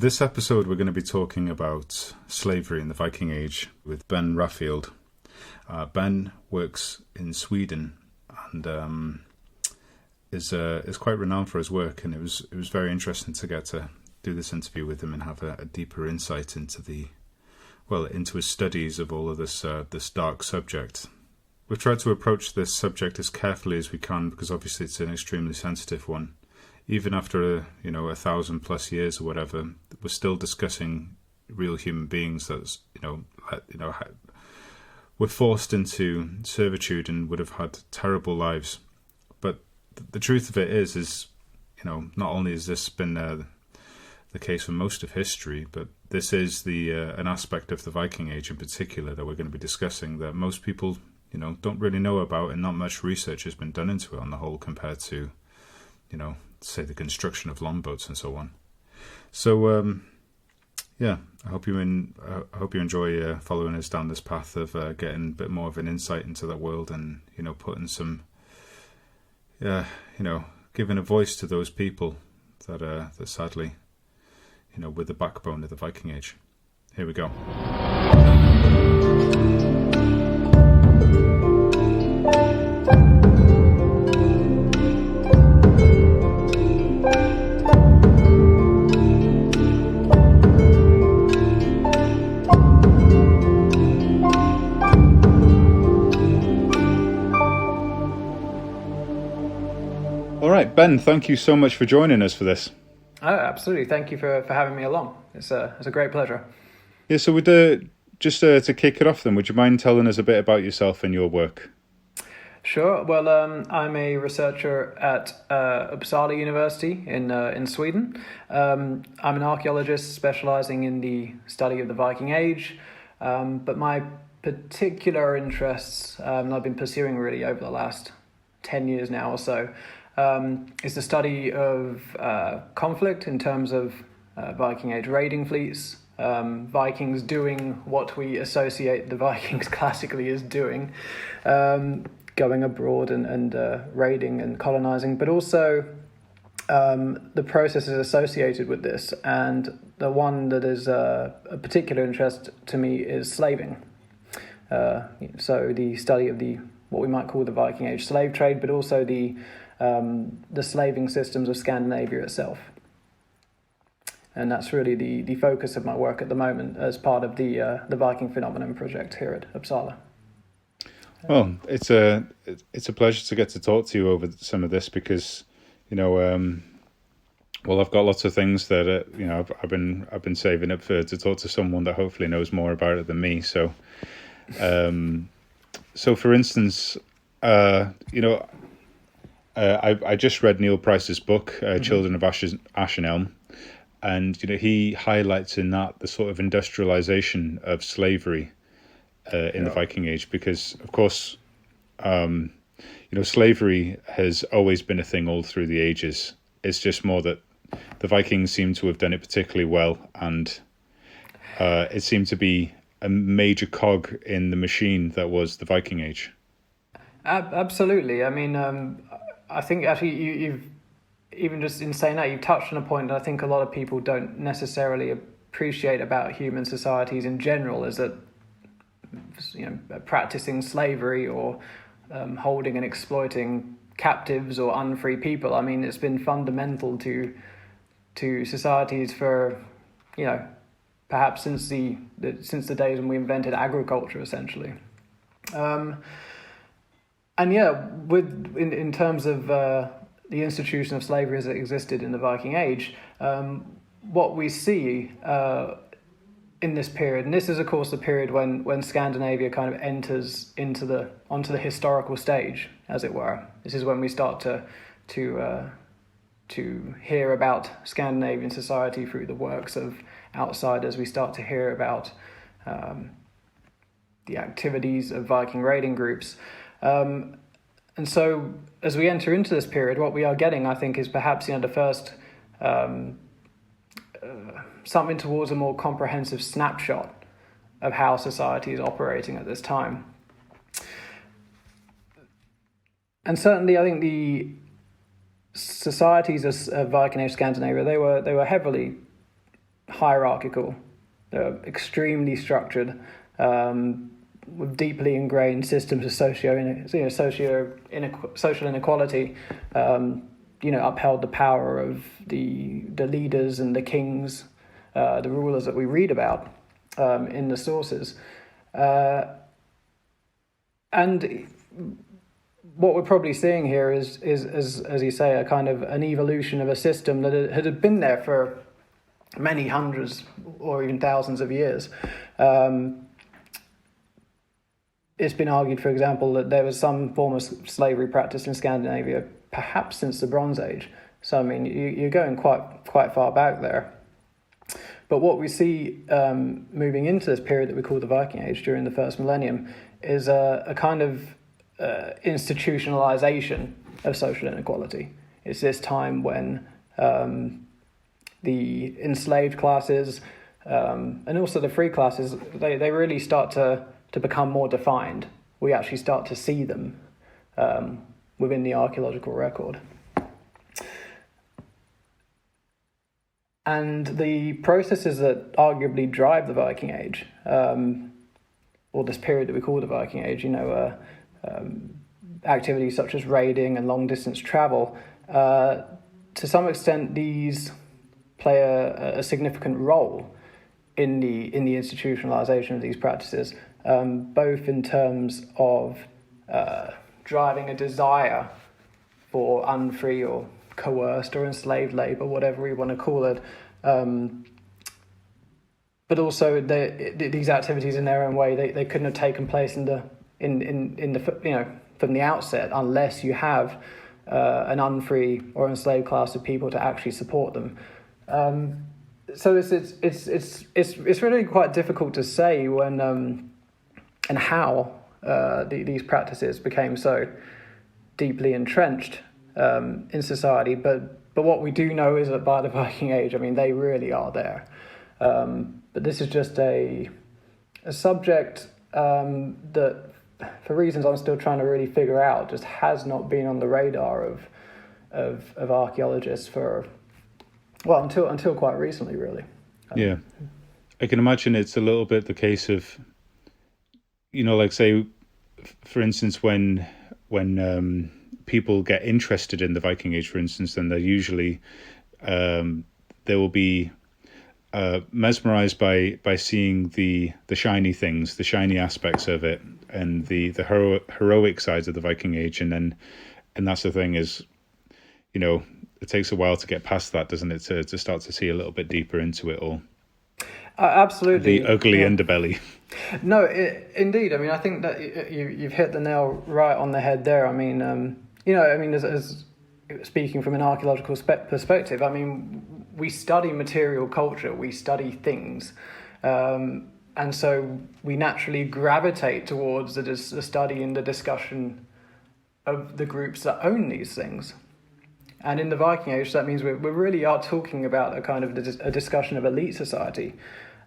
For this episode, we're going to be talking about slavery in the Viking Age with Ben Raffield. Ben works in Sweden and is quite renowned for his work, and it was very interesting to get to do this interview with him and have a deeper insight into into his studies of all of this dark subject. We've tried to approach this subject as carefully as we can because obviously it's an extremely sensitive one. Even after 1,000+ years or whatever, we're still discussing real human beings that were forced into servitude and would have had terrible lives. But the truth of it is not only has this been the case for most of history, but this is an aspect of the Viking Age in particular that we're going to be discussing that most people don't really know about, and not much research has been done into it on the whole compared to say the construction of longboats and so on. So I hope you enjoy following us down this path of getting a bit more of an insight into that world, and putting some giving a voice to those people that sadly were the backbone of the Viking Age. Here we go. Ben, thank you so much for joining us for this. Oh, absolutely. Thank you for having me along. It's a great pleasure. Yeah, so just to kick it off then, would you mind telling us a bit about yourself and your work? Sure. Well, I'm a researcher at Uppsala University in Sweden. I'm an archaeologist specializing in the study of the Viking Age, but my particular interests, I've been pursuing really over the last 10 years now or so, is the study of conflict in terms of Viking Age raiding fleets, Vikings doing what we associate the Vikings classically as doing, going abroad and raiding and colonizing, but also the processes associated with this. And the one that is a particular interest to me is slaving. So the study of what we might call the Viking Age slave trade, but also the slaving systems of Scandinavia itself. And that's really the focus of my work at the moment as part of the Viking Phenomenon project here at Uppsala. Well, it's a pleasure to get to talk to you over some of this because, I've got lots of things that I've been saving up to talk to someone that hopefully knows more about it than me. So, for instance, I just read Neil Price's book, Children of Ash and Elm, and he highlights in that the sort of industrialization of slavery in the Viking Age, because of course, slavery has always been a thing all through the ages. It's just more that the Vikings seem to have done it particularly well, and it seemed to be a major cog in the machine that was the Viking Age. Absolutely. I mean, I think actually you've, even just in saying that, you've touched on a point that I think a lot of people don't necessarily appreciate about human societies in general, is that practicing slavery or holding and exploiting captives or unfree people. I mean, it's been fundamental to societies for perhaps since the days when we invented agriculture, essentially. In terms of the institution of slavery as it existed in the Viking Age, what we see in this period, and this is of course the period when Scandinavia kind of enters onto the historical stage, as it were. This is when we start to hear about Scandinavian society through the works of outsiders. We start to hear about the activities of Viking raiding groups. And so as we enter into this period, what we are getting, I think, is perhaps the first something towards a more comprehensive snapshot of how society is operating at this time. And certainly, I think the societies of Viking Age Scandinavia, they were heavily hierarchical. They're extremely structured, with deeply ingrained systems of social inequality. Upheld the power of the leaders and the kings, the rulers that we read about in the sources. And what we're probably seeing here is as you say, a kind of an evolution of a system that had been there for many hundreds or even thousands of years. It's been argued, for example, that there was some form of slavery practiced in Scandinavia, perhaps since the Bronze Age. So, I mean, you're going quite far back there. But what we see moving into this period that we call the Viking Age during the first millennium is a kind of institutionalization of social inequality. It's this time when the enslaved classes and also the free classes, they really start to become more defined. We actually start to see them within the archaeological record. And the processes that arguably drive the Viking Age, or this period that we call the Viking Age, activities such as raiding and long-distance travel, to some extent these play a significant role in the institutionalization of these practices, both in terms of driving a desire for unfree or coerced or enslaved labor, whatever we want to call it, but also these activities in their own way, they couldn't have taken place in the from the outset unless you have an unfree or enslaved class of people to actually support them. So it's really quite difficult to say when and how these practices became so deeply entrenched in society, but what we do know is that by the Viking Age, I mean, they really are there. But this is just a subject that, for reasons I'm still trying to really figure out, just has not been on the radar of archaeologists for, well, until quite recently, really. Yeah, I can imagine it's a little bit the case of, like say, for instance, when people get interested in the Viking Age, for instance, then they're usually they will be mesmerized by seeing the shiny things, the shiny aspects of it, and the heroic sides of the Viking Age, and that's the thing is, it takes a while to get past that, doesn't it, to start to see a little bit deeper into it all. Absolutely. The ugly underbelly. No, indeed. I mean, I think that you've hit the nail right on the head there. I mean, as speaking from an archaeological perspective, I mean, we study material culture, we study things, and so we naturally gravitate towards the study and the discussion of the groups that own these things. And in the Viking Age, that means we really are talking about a kind of a discussion of elite society,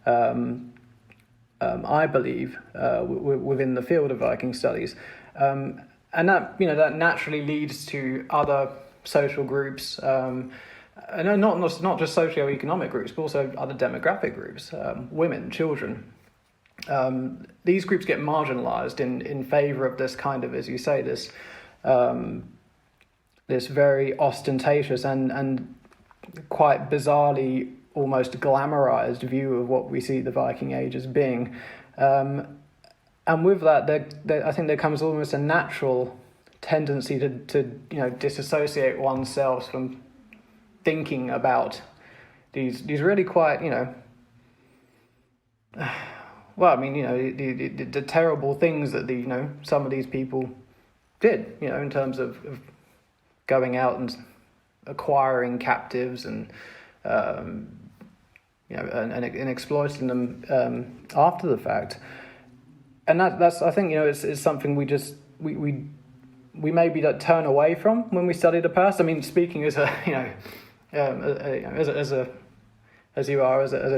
I believe, within the field of Viking studies. And that naturally leads to other social groups, and not just socio-economic groups, but also other demographic groups, women, children. These groups get marginalized in favor of this kind of, as you say, this very ostentatious and quite bizarrely almost glamorized view of what we see the Viking Age as being. And with that, I think there comes almost a natural tendency to disassociate oneself from thinking about these really quite, the terrible things that some of these people did, in terms of going out and acquiring captives and and exploiting them after the fact. And that's I think it's something we maybe don't turn away from when we study the past. I mean, speaking as as a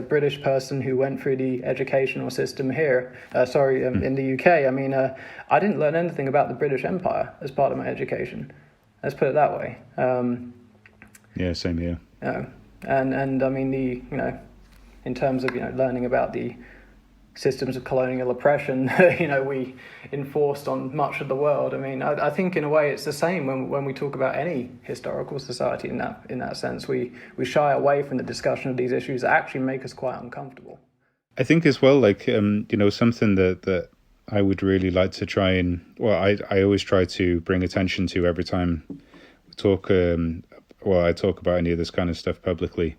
British person who went through the educational system here, in the UK. I mean, I didn't learn anything about the British Empire as part of my education. Let's put it that way. Yeah, same here. And I mean in terms of learning about the systems of colonial oppression we enforced on much of the world. I mean, I think in a way it's the same when we talk about any historical society in that sense. We shy away from the discussion of these issues that actually make us quite uncomfortable. I think as well, like, something that I would really like to try and, I always try to bring attention to every time we talk, I talk about any of this kind of stuff publicly,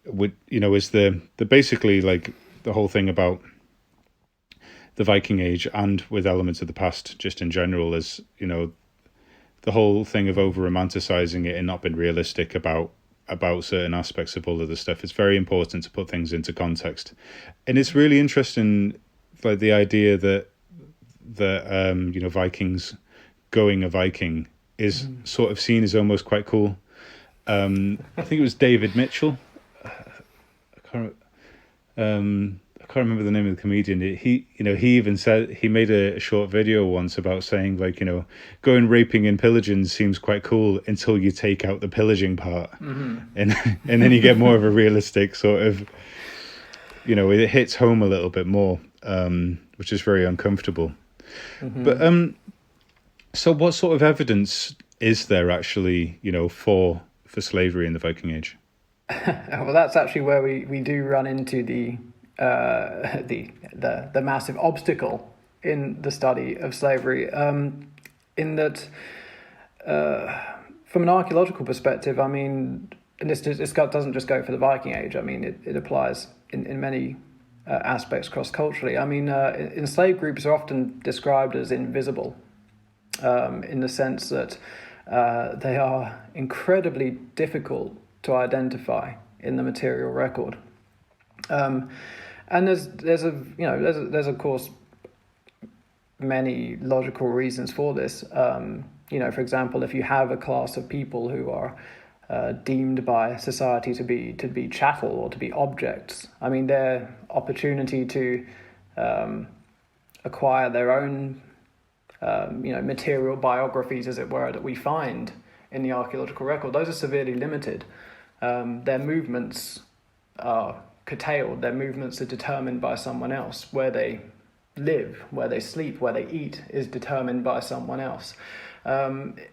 is the basically like the whole thing about the Viking Age, and with elements of the past just in general, is, the whole thing of over-romanticizing it and not being realistic about certain aspects of all of this stuff. It's very important to put things into context. And it's really interesting, like the idea that Vikings going a Viking is sort of seen as almost quite cool. I think it was David Mitchell. I can't remember the name of the comedian. He even said, he made a short video once about saying, like, going raping and pillaging seems quite cool until you take out the pillaging part. And then you get more of a realistic sort of, it hits home a little bit more, which is very uncomfortable. But so what sort of evidence is there actually, for slavery in the Viking Age? Well, that's actually where we do run into the massive obstacle in the study of slavery, in that from an archaeological perspective, I mean, and this doesn't just go for the Viking Age. I mean, it applies in many aspects cross-culturally. I mean, enslaved groups are often described as invisible, in the sense that they are incredibly difficult to identify in the material record. And there's of course many logical reasons for this. For example, if you have a class of people who are deemed by society to be chattel or to be objects, I mean, their opportunity to acquire their own material biographies, as it were, that we find in the archaeological record, those are severely limited. Their movements are curtailed. Their movements are determined by someone else. Where they live, where they sleep, where they eat is determined by someone else.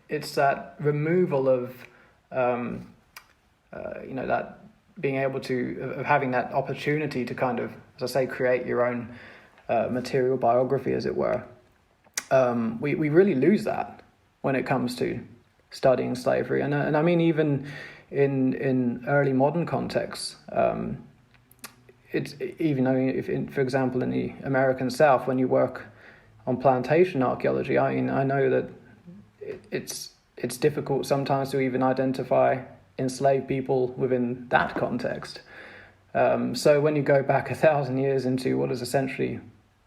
It's that removal of, that being able to, of having that opportunity to kind of, as I say, create your own material biography, as it were. We really lose that when it comes to studying slavery. And I mean, even in early modern contexts, it's even though, for example, in the American South, when you work on plantation archaeology, I mean, I know that it's difficult sometimes to even identify enslaved people within that context. So when you go back 1,000 years into what is essentially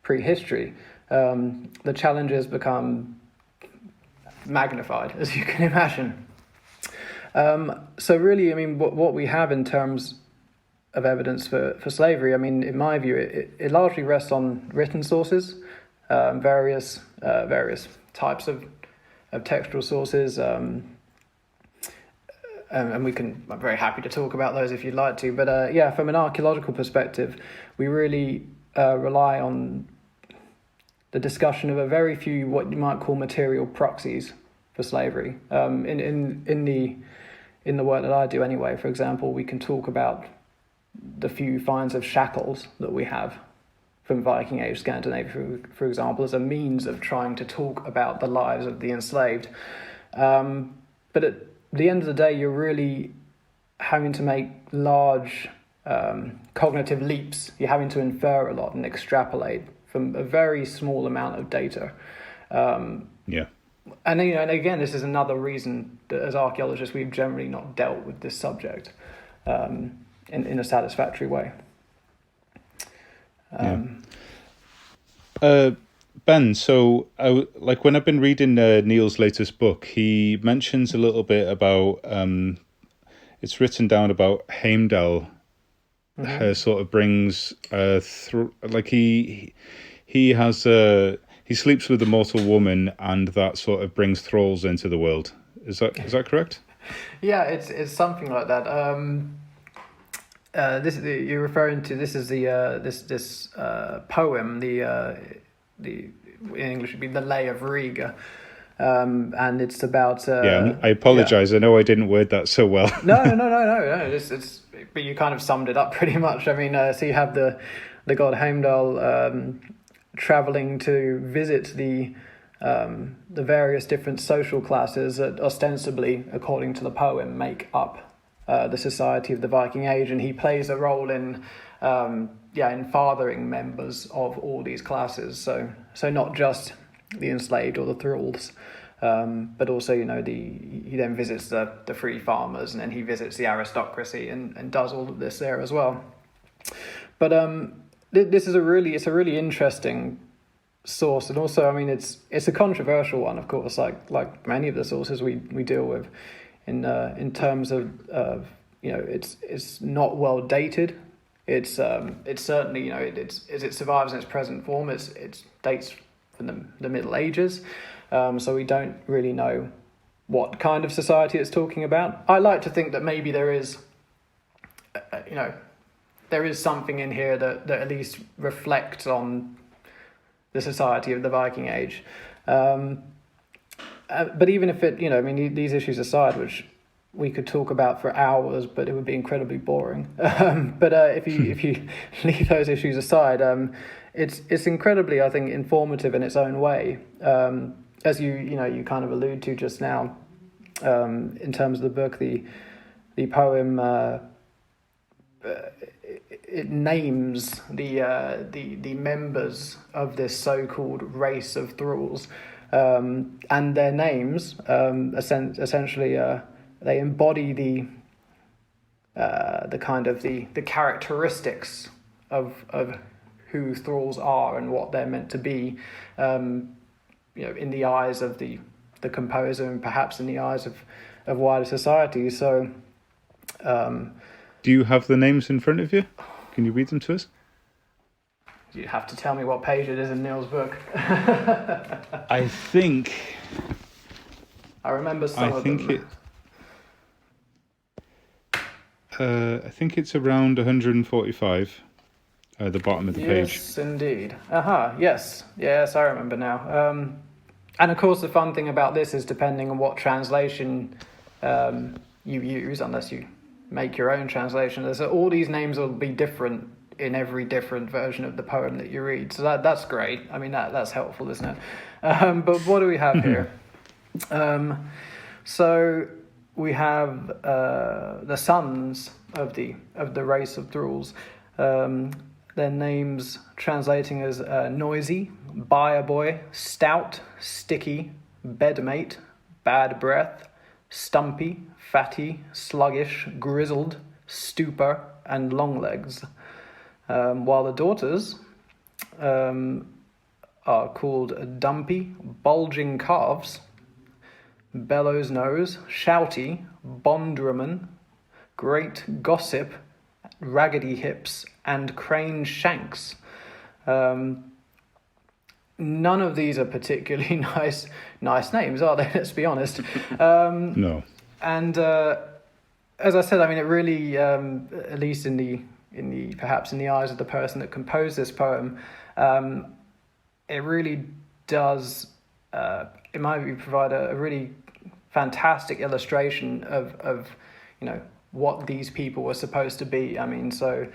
prehistory, the challenges become magnified, as you can imagine. So really, I mean, what we have in terms of evidence for slavery, I mean, in my view, it largely rests on written sources, various types of textual sources, and I'm very happy to talk about those if you'd like to. But from an archaeological perspective, we really rely on the discussion of a very few what you might call material proxies for slavery. In the work that I do anyway, for example, we can talk about the few finds of shackles that we have from Viking Age Scandinavia, for example, as a means of trying to talk about the lives of the enslaved. But at the end of the day, you're really having to make large cognitive leaps. You're having to infer a lot and extrapolate from a very small amount of data. And again, this is another reason that as archaeologists we've generally not dealt with this subject in a satisfactory way. Ben, so when I've been reading Neil's latest book, he mentions a little bit about it's written down about Heimdall. Sort of brings he sleeps with a mortal woman, and that sort of brings thralls into the world. Is that correct? Yeah, it's something like that. you're referring to, this is the this poem, the in English would be the Lay of Riga, and it's about I apologize. I know I didn't word that so well. No. It's but you kind of summed it up pretty much. I mean, so you have the god Heimdall traveling to visit the various different social classes that ostensibly, according to the poem, make up the society of the Viking Age, and he plays a role in fathering members of all these classes. So not just the enslaved or the thralls, but also he then visits the free farmers, and then he visits the aristocracy and does all of this there as well. But this is a really interesting source, and also, I mean, it's a controversial one, of course, like many of the sources we deal with, in terms of it's not well dated. It's certainly, it survives in its present form. It dates from the Middle Ages, so we don't really know what kind of society it's talking about. I like to think that maybe there is something in here that at least reflects on the society of the Viking Age. But even if it, these issues aside, which we could talk about for hours, but it would be incredibly boring. But if you leave those issues aside, it's incredibly, I think, informative in its own way. As you kind of allude to just now, in terms of the book, the poem. It names the members of this so-called race of thralls, and their names essentially they embody the kind of the characteristics of who thralls are and what they're meant to be, in the eyes of the composer, and perhaps in the eyes of wider society. So. Do you have the names in front of you? Can you read them to us? You have to tell me what page it is in Neil's book. I think... I remember some of them. I think it's around 145 at the bottom of the page. Yes, indeed. Yes, I remember now. And of course, the fun thing about this is, depending on what translation you use, unless you make your own translation, so all these names will be different in every different version of the poem that you read. So that's great. I mean, that's helpful, isn't it? But what do we have here? So we have the sons of the race of thralls. Their names translating as noisy, buyer boy, stout, sticky, bedmate, bad breath, stumpy, fatty, sluggish, grizzled, stupor, and longlegs. While the daughters are called dumpy, bulging calves, bellows nose, shouty, bondwoman, great gossip, raggedy hips, and crane shanks. None of these are particularly nice names, are they? Let's be honest. No. And as I said, I mean, it really, at least in the perhaps in the eyes of the person that composed this poem, it really does, in my view, provide a really fantastic illustration of what these people were supposed to be. I mean, so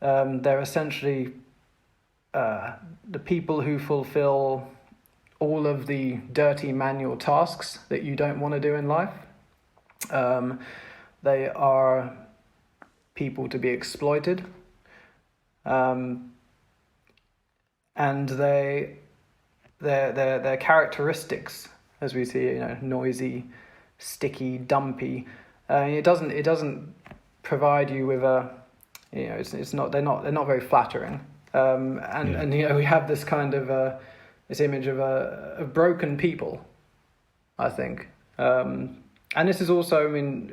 they're essentially the people who fulfill all of the dirty manual tasks that you don't want to do in life. They are people to be exploited, and their characteristics, as we see, noisy, sticky, dumpy. It doesn't provide you with a, it's not, they're not very flattering. And we have this kind of this image of broken people, I think. And this is also, I mean,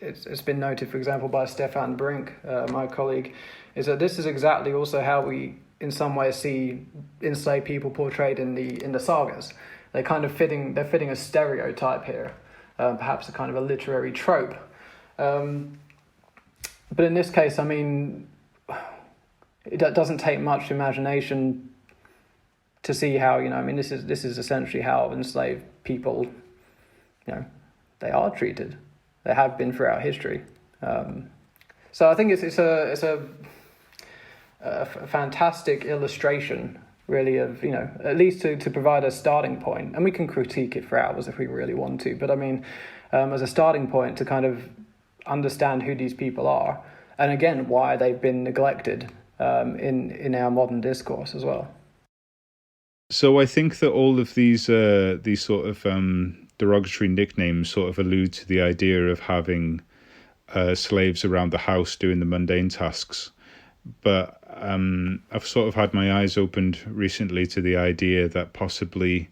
it's been noted, for example, by Stefan Brink, my colleague, is that this is exactly also how we, in some ways, see enslaved people portrayed in the sagas. They're kind of fitting a stereotype here, perhaps a kind of a literary trope. But in this case, I mean, it doesn't take much imagination to see how, I mean, this is essentially how enslaved people, they are treated. They have been throughout history. So I think it's a fantastic illustration, really, of, at least to provide a starting point. And we can critique it for hours if we really want to. But I mean, as a starting point to kind of understand who these people are, and again, why they've been neglected in our modern discourse as well. So I think that all of these sort of derogatory nicknames sort of allude to the idea of having slaves around the house doing the mundane tasks. But I've sort of had my eyes opened recently to the idea that possibly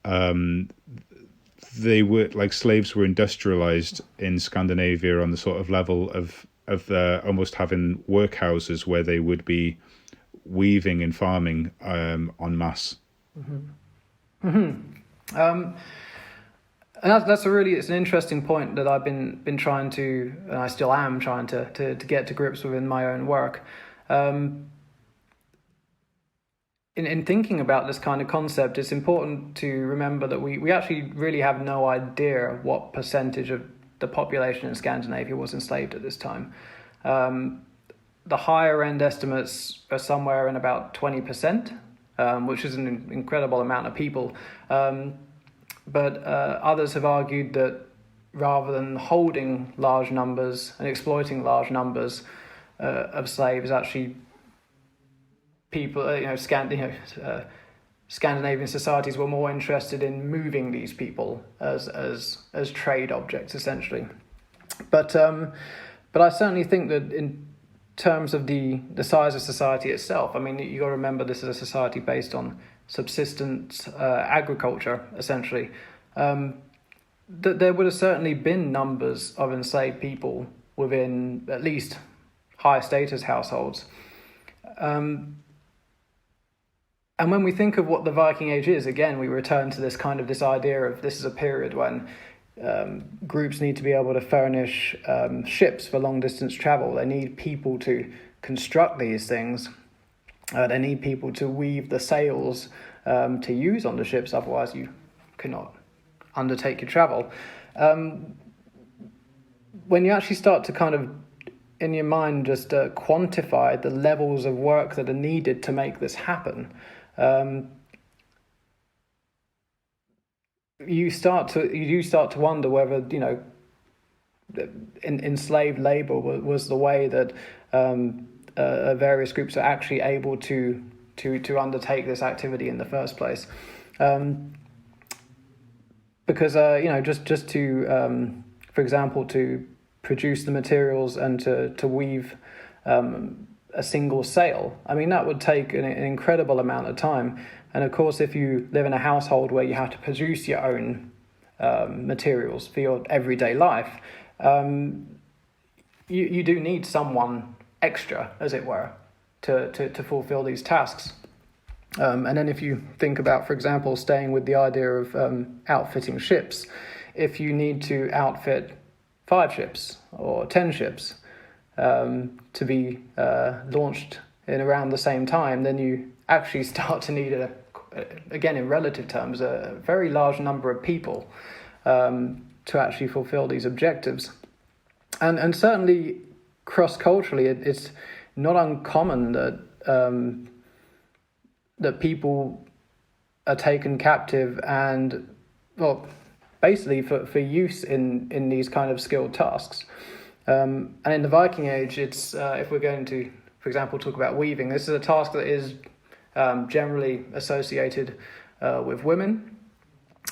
they were, like, slaves were industrialized in Scandinavia on the sort of level of almost having workhouses where they would be weaving and farming en masse. Mm-hmm. Mm-hmm. And that's it's an interesting point that I've been trying to, and I still am trying to get to grips with in my own work. In thinking about this kind of concept, it's important to remember that we actually really have no idea what percentage of the population in Scandinavia was enslaved at this time. The higher end estimates are somewhere in about 20%, which is an incredible amount of people. But others have argued that rather than holding large numbers and exploiting large numbers of slaves, actually people, Scandinavian societies were more interested in moving these people as trade objects, essentially. But I certainly think that in terms of the size of society itself, I mean, you got to remember this is a society based on subsistence agriculture, essentially. That there would have certainly been numbers of enslaved people within at least high status households. And when we think of what the Viking Age is, again, we return to this idea of this is a period when groups need to be able to furnish ships for long distance travel. They need people to construct these things. They need people to weave the sails to use on the ships, otherwise you cannot undertake your travel. When you actually start to kind of, in your mind, just quantify the levels of work that are needed to make this happen, you do start to wonder whether enslaved labor was the way that various groups are actually able to undertake this activity in the first place, because just to for example, to produce the materials and to weave a single sail, I mean, that would take an incredible amount of time. And of course, if you live in a household where you have to produce your own materials for your everyday life, you do need someone extra, as it were, to fulfill these tasks. And then if you think about, for example, staying with the idea of outfitting ships, if you need to outfit 5 ships or 10 ships to be launched in around the same time, then you actually start to need, again in relative terms, a very large number of people to actually fulfill these objectives. And certainly cross-culturally, it's not uncommon that that people are taken captive and, well, basically for use in these kind of skilled tasks. And in the Viking Age, it's if we're going to, for example, talk about weaving, this is a task that is generally associated with women.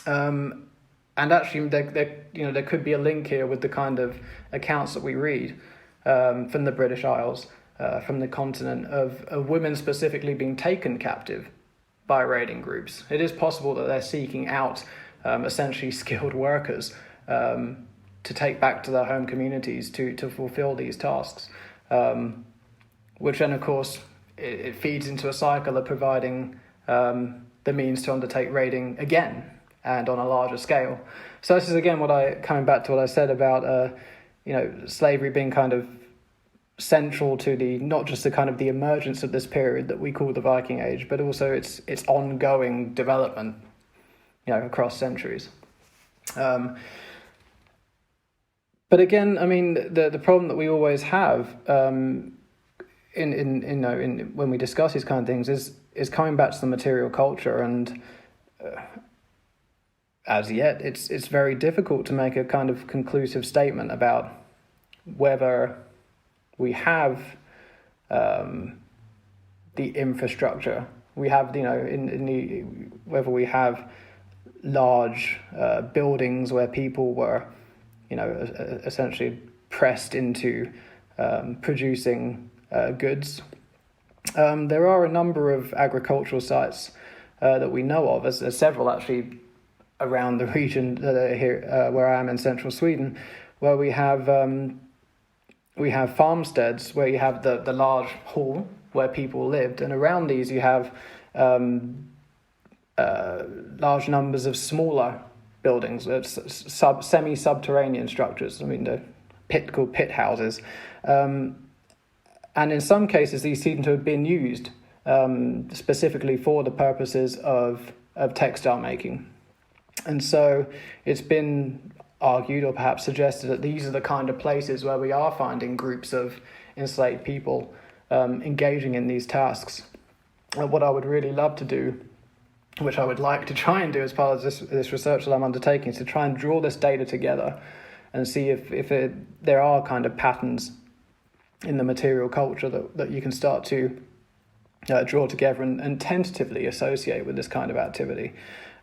And actually, there could be a link here with the kind of accounts that we read from the British Isles, from the continent, of women specifically being taken captive by raiding groups. It is possible that they're seeking out essentially skilled workers to take back to their home communities to fulfill these tasks, which then, of course, it feeds into a cycle of providing the means to undertake raiding again and on a larger scale. So this is again coming back to what I said about slavery being kind of central to not just the kind of the emergence of this period that we call the Viking Age, but also its ongoing development, across centuries. But again, I mean, the problem that we always have in when we discuss these kind of things is coming back to the material culture, and as yet it's very difficult to make a kind of conclusive statement about whether we have the infrastructure, we have whether we have large buildings where people were essentially pressed into producing goods. There are a number of agricultural sites that we know of. There's several actually around the region that are here, where I am in central Sweden, where we have farmsteads where you have the large hall where people lived, and around these you have large numbers of smaller buildings, semi-subterranean structures. I mean, the called pit houses. And in some cases, these seem to have been used specifically for the purposes of textile making. And so it's been argued, or perhaps suggested, that these are the kind of places where we are finding groups of enslaved people engaging in these tasks. And what I would really love to do, which I would like to try and do as part of this research that I'm undertaking, is to try and draw this data together and see if there are kind of patterns in the material culture that you can start to draw together and tentatively associate with this kind of activity.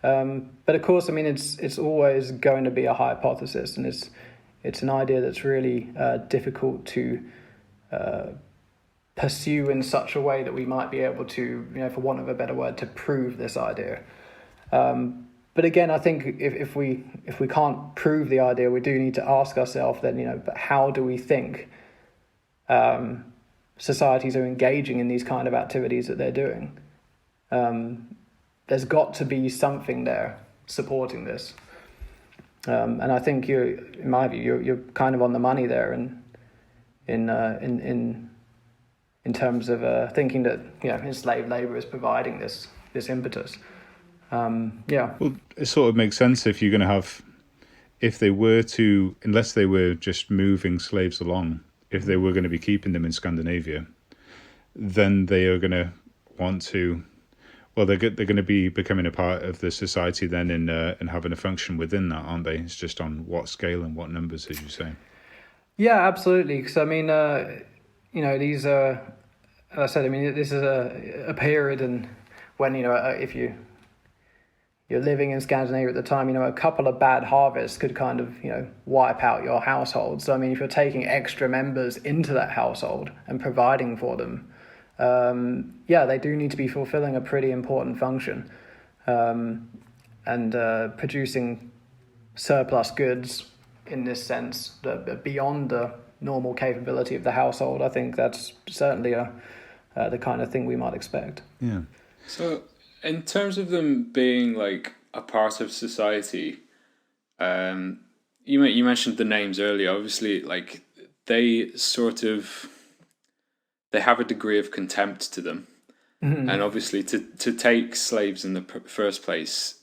But of course, I mean, it's always going to be a hypothesis, and it's an idea that's really difficult to pursue in such a way that we might be able to, for want of a better word, to prove this idea. But again, I think if we can't prove the idea, we do need to ask ourselves then, but how do we think societies are engaging in these kind of activities that they're doing? There's got to be something there supporting this, and I think in my view, you're kind of on the money there, in terms of thinking that enslaved labor is providing this impetus. Well, it sort of makes sense if you're going to have, unless they were just moving slaves along, if they were going to be keeping them in Scandinavia, then they are going to want to. Well, they're going to be becoming a part of the society then, and having a function within that, aren't they? It's just on what scale and what numbers, as you say. Yeah, absolutely. Because I mean, these are, as I said, I mean, this is a period, and when if you're living in Scandinavia at the time, a couple of bad harvests could kind of wipe out your household. So I mean, if you're taking extra members into that household and providing for them, they do need to be fulfilling a pretty important function, and producing surplus goods in this sense, beyond the normal capability of the household. I think that's certainly the kind of thing we might expect. Yeah. So, in terms of them being like a part of society, you mentioned the names earlier. Obviously, like they have a degree of contempt to them, mm-hmm. and obviously to take slaves in the first place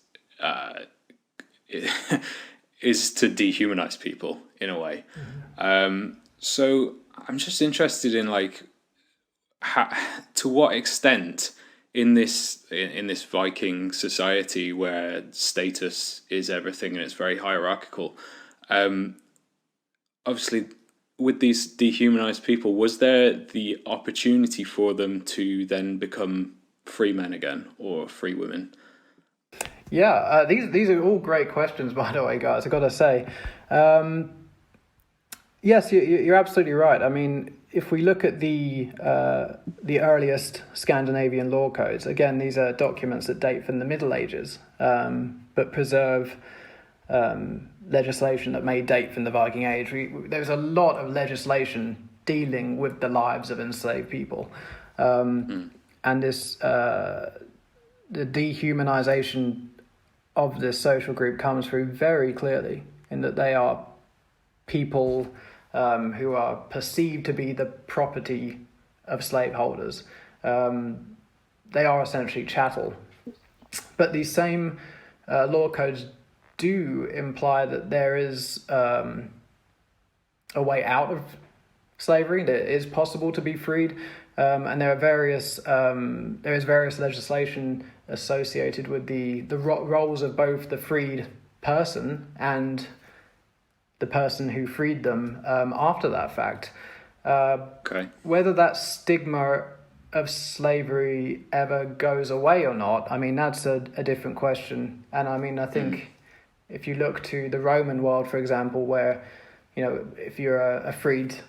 is to dehumanize people in a way. Mm-hmm. So I'm just interested in like to what extent in this Viking society where status is everything and it's very hierarchical, obviously with these dehumanized people, was there the opportunity for them to then become free men again or free women? Yeah, these are all great questions, by the way, guys. I've got to say, yes, you're absolutely right. I mean, if we look at the earliest Scandinavian law codes, again, these are documents that date from the Middle Ages, but preserve legislation that may date from the Viking Age. There's a lot of legislation dealing with the lives of enslaved people, and this the dehumanization of this social group comes through very clearly in that they are people who are perceived to be the property of slaveholders. They are essentially chattel. But these same law codes do imply that there is a way out of slavery, that it is possible to be freed, and there is various legislation associated with the roles of both the freed person and the person who freed them after that fact. Whether that stigma of slavery ever goes away or not, I mean, that's a different question. And I mean, I think if you look to the Roman world, for example, where, if you're a freed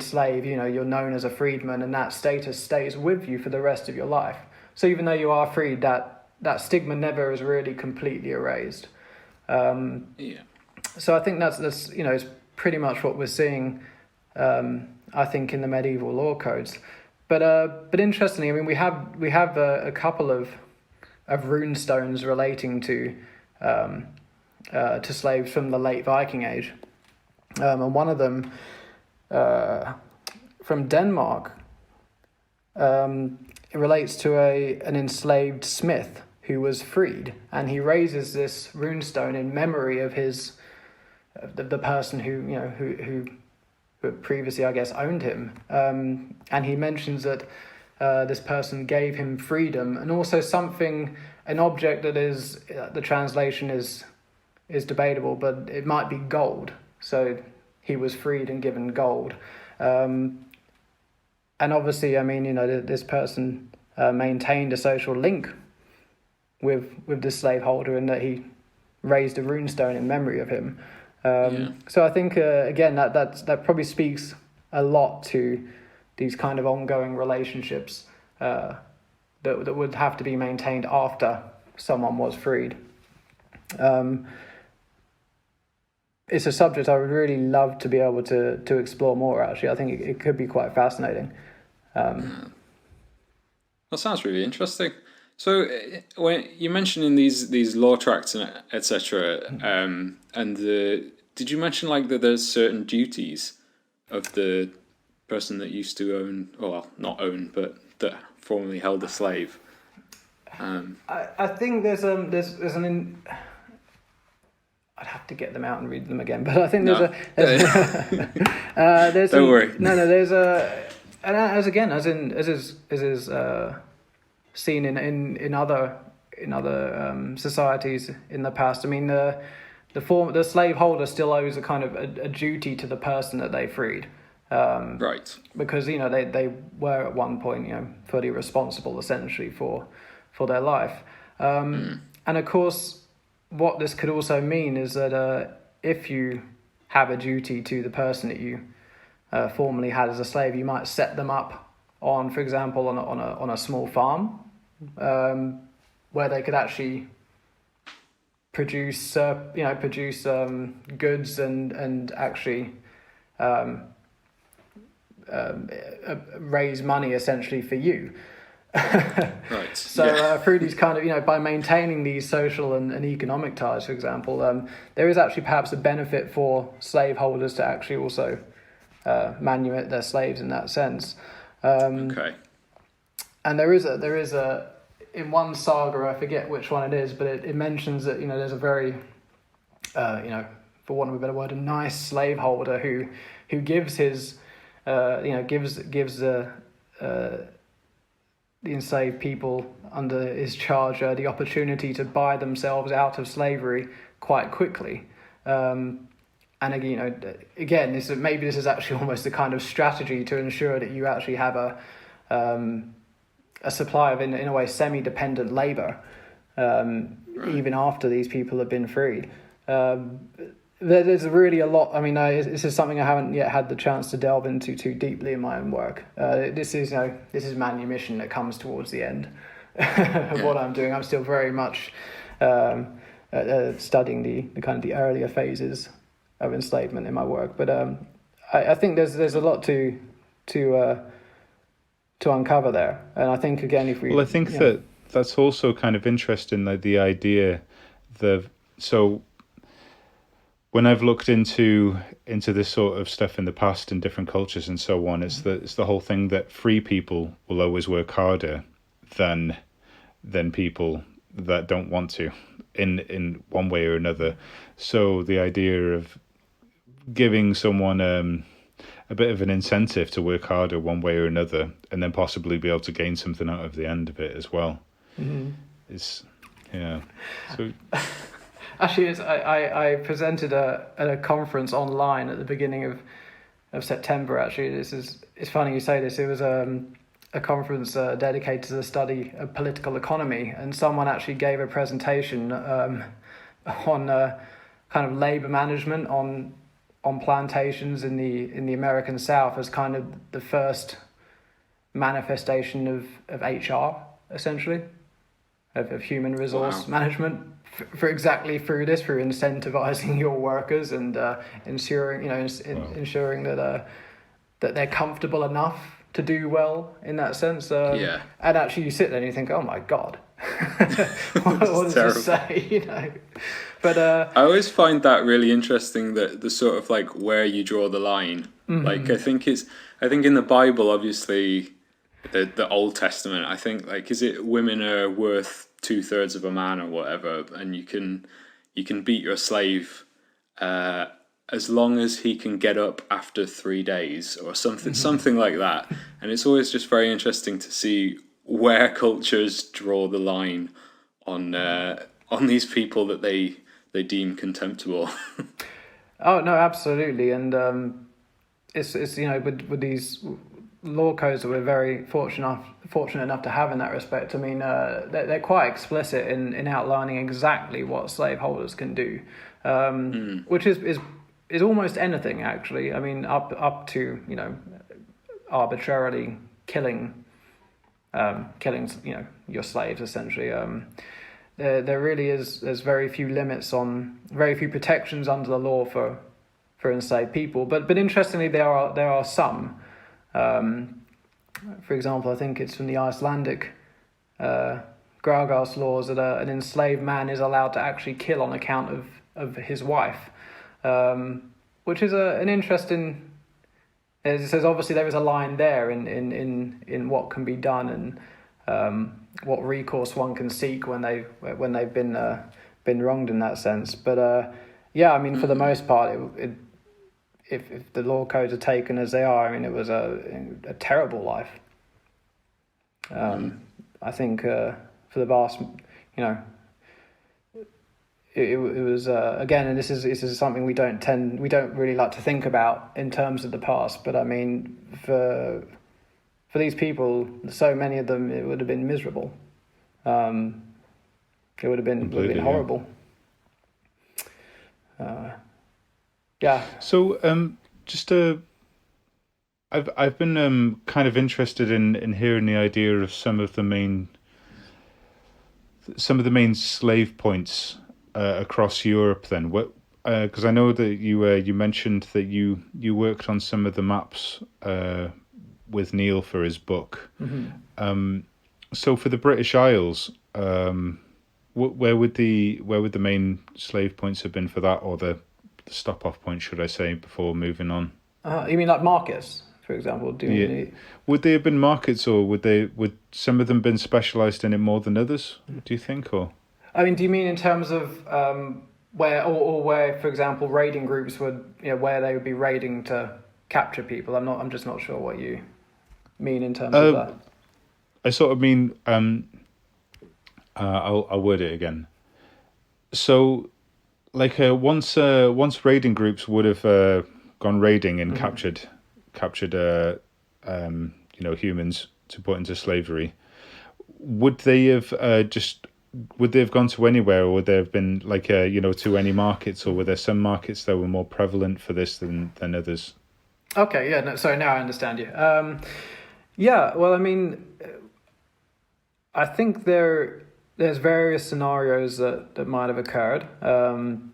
slave, you're known as a freedman, and that status stays with you for the rest of your life. So even though you are freed, that stigma never is really completely erased. So I think that's is pretty much what we're seeing, I think, in the medieval law codes. But interestingly, I mean, we have a couple of rune stones relating to slaves from the late Viking Age, and one of them from Denmark. It relates to an enslaved smith who was freed, and he raises this runestone in memory of the person who previously, I guess, owned him. And he mentions that this person gave him freedom, and also an object that is, the translation is debatable, but it might be gold. So he was freed and given gold. And obviously, I mean, this person maintained a social link with the slaveholder, in that he raised a runestone in memory of him. So I think, again, that probably speaks a lot to these kind of ongoing relationships that would have to be maintained after someone was freed. It's a subject I would really love to be able to explore more, actually. I think it could be quite fascinating. That sounds really interesting. So when you mentioned in these law tracts and etc., did you mention that there's certain duties of the person that used to own, well, not own, but that formerly held a slave? I think there's I'd have to get them out and read them again, but I think there's Don't worry. There's seen in other societies in the past. I mean, the slaveholder still owes a kind of a duty to the person that they freed, right? Because they were at one point fully responsible essentially for their life, and of course, what this could also mean is that if you have a duty to the person that you formerly had as a slave, you might set them up on, for example, on a small farm, where they could actually produce goods and actually raise money essentially for you. Right. So through these kind of, by maintaining these social and economic ties, for example, there is actually perhaps a benefit for slaveholders to actually also manumit their slaves in that sense. Okay. And there is a in one saga, I forget which one it is, but it mentions that there's a very for want of a better word, a nice slaveholder who gives his gives the enslaved people under his charge the opportunity to buy themselves out of slavery quite quickly. And again, this is actually almost a kind of strategy to ensure that you actually have a supply of, in a way, semi-dependent labor, even after these people have been freed. There's really a lot. I mean, this is something I haven't yet had the chance to delve into too deeply in my own work. This is manumission that comes towards the end of what I'm doing. I'm still very much studying the kind of the earlier phases of enslavement in my work. But I think there's a lot to uncover there. And I think again, if we I think that's also kind of interesting, the idea so. when I've looked into this sort of stuff in the past in different cultures and so on, it's the whole thing that free people will always work harder than people that don't want to, in one way or another. So the idea of giving someone a bit of an incentive to work harder one way or another, and then possibly be able to gain something out of the end of it as well, is so. Actually, I presented at a conference online at the beginning of September. Actually, it's funny you say this. It was a conference dedicated to the study of political economy, and someone actually gave a presentation on kind of labor management on plantations in the American South as kind of the first manifestation of HR, essentially, of human resource management. For exactly through incentivizing your workers and ensuring that they're comfortable enough to do well in that sense. And actually, you sit there and you think, oh my god, what does this say? But I always find that really interesting, that the sort of like where you draw the line. Like I think in the Bible, obviously, the Old Testament, I think, like, is it women are worth 2/3 of a man or whatever, and you can beat your slave as long as he can get up after 3 days or something like that. And it's always just very interesting to see where cultures draw the line on these people that they deem contemptible. Oh no, absolutely, and it's with these law codes that we're very fortunate enough to have in that respect. I mean, they're quite explicit in outlining exactly what slaveholders can do, which is almost anything, actually. I mean, up to arbitrarily killing your slaves, essentially. There really there's very few limits on, very few protections under the law for enslaved people. But interestingly, there are some. For example, I think it's from the Icelandic Grágás laws that an enslaved man is allowed to actually kill on account of his wife, which is an interesting. As it says, obviously there is a line there in what can be done and what recourse one can seek when they've been wronged in that sense. But I mean, for the most part, if the law codes are taken as they are, I mean, it was a terrible life. I think for the vast, it was again, and this is something we don't really like to think about in terms of the past. But I mean, for these people, so many of them, it would have been miserable. It would have been horrible. Yeah. So, I've been kind of interested in hearing the idea of some of the main slave points across Europe. Then, because I know that you mentioned that you worked on some of the maps with Neil for his book. Mm-hmm. So for the British Isles, where would the main slave points have been for that, or the stop-off point, should I say, before moving on? You mean like markets, for example? Would they have been markets, or would some of them been specialised in it more than others? Do you think, or? I mean, do you mean in terms of where, for example, raiding groups would, where they would be raiding to capture people? I'm just not sure what you mean in terms of that. I sort of mean, I'll word it again. So, like once raiding groups would have gone raiding and captured humans to put into slavery, would they have gone to anywhere, or would there have been to any markets, or were there some markets that were more prevalent for this than others? Okay, yeah, no, sorry, now I understand you. Yeah, well, I mean, I think there's various scenarios that might have occurred, and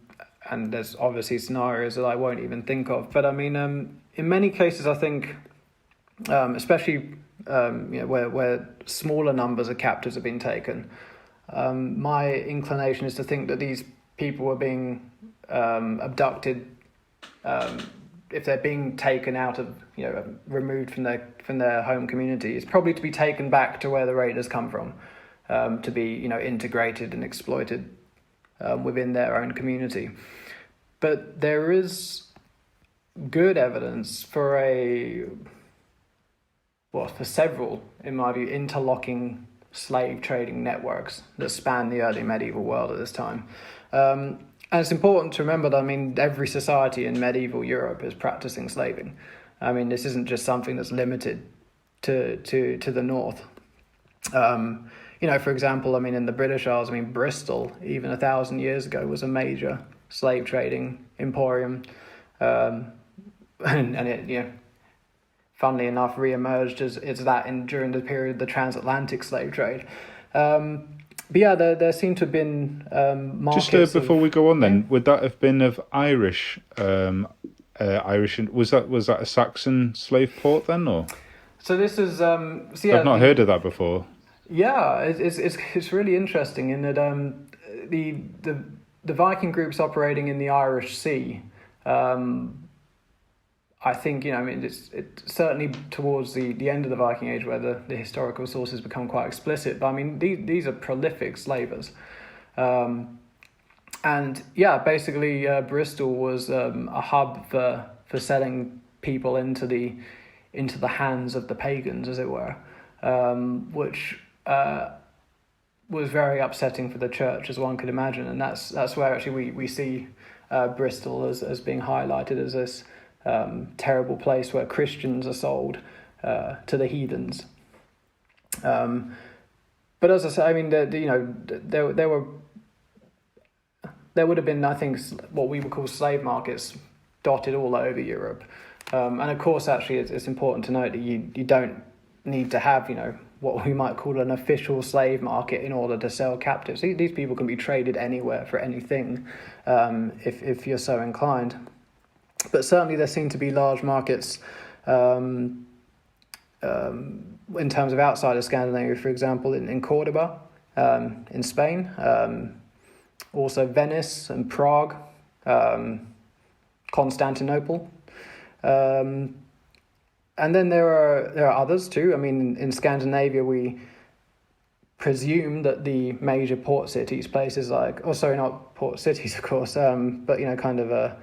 there's obviously scenarios that I won't even think of. But I mean, in many cases, I think, especially where smaller numbers of captives have been taken, my inclination is to think that these people were being abducted, if they're being taken out of, removed from their home community, it's probably to be taken back to where the raiders come from, to be integrated and exploited within their own community. But there is good evidence for several, in my view, interlocking slave trading networks that span the early medieval world at this time. And it's important to remember that, every society in medieval Europe is practicing slaving. This isn't just something that's limited to the north. For example, in the British Isles, Bristol, even 1,000 years ago, was a major slave trading emporium. And it, funnily enough, re-emerged as that during the period of the transatlantic slave trade. But yeah, there seem to have been markets. Just before we go on, then, would that have been of Irish? Was that a Saxon slave port then, or? So this is I've not heard of that before. Yeah, it's really interesting in that the Viking groups operating in the Irish Sea. I think, it's certainly towards the end of the Viking Age where the historical sources become quite explicit. But these are prolific slavers. And yeah, basically Bristol was a hub for selling people into the hands of the pagans, as it were, which was very upsetting for the church, as one could imagine. And that's where actually we see Bristol as being highlighted as this terrible place where Christians are sold to the heathens. But as I say, there would have been, I think, what we would call slave markets dotted all over Europe. And of course, actually, it's important to note that you don't need to have, what we might call an official slave market in order to sell captives. These people can be traded anywhere for anything, if you're so inclined. But certainly there seem to be large markets in terms of outside of Scandinavia, for example, in Cordoba, in Spain, also Venice and Prague, Constantinople. And then there are others too. In Scandinavia, we presume that the major port cities, places like, not port cities, of course, but kind of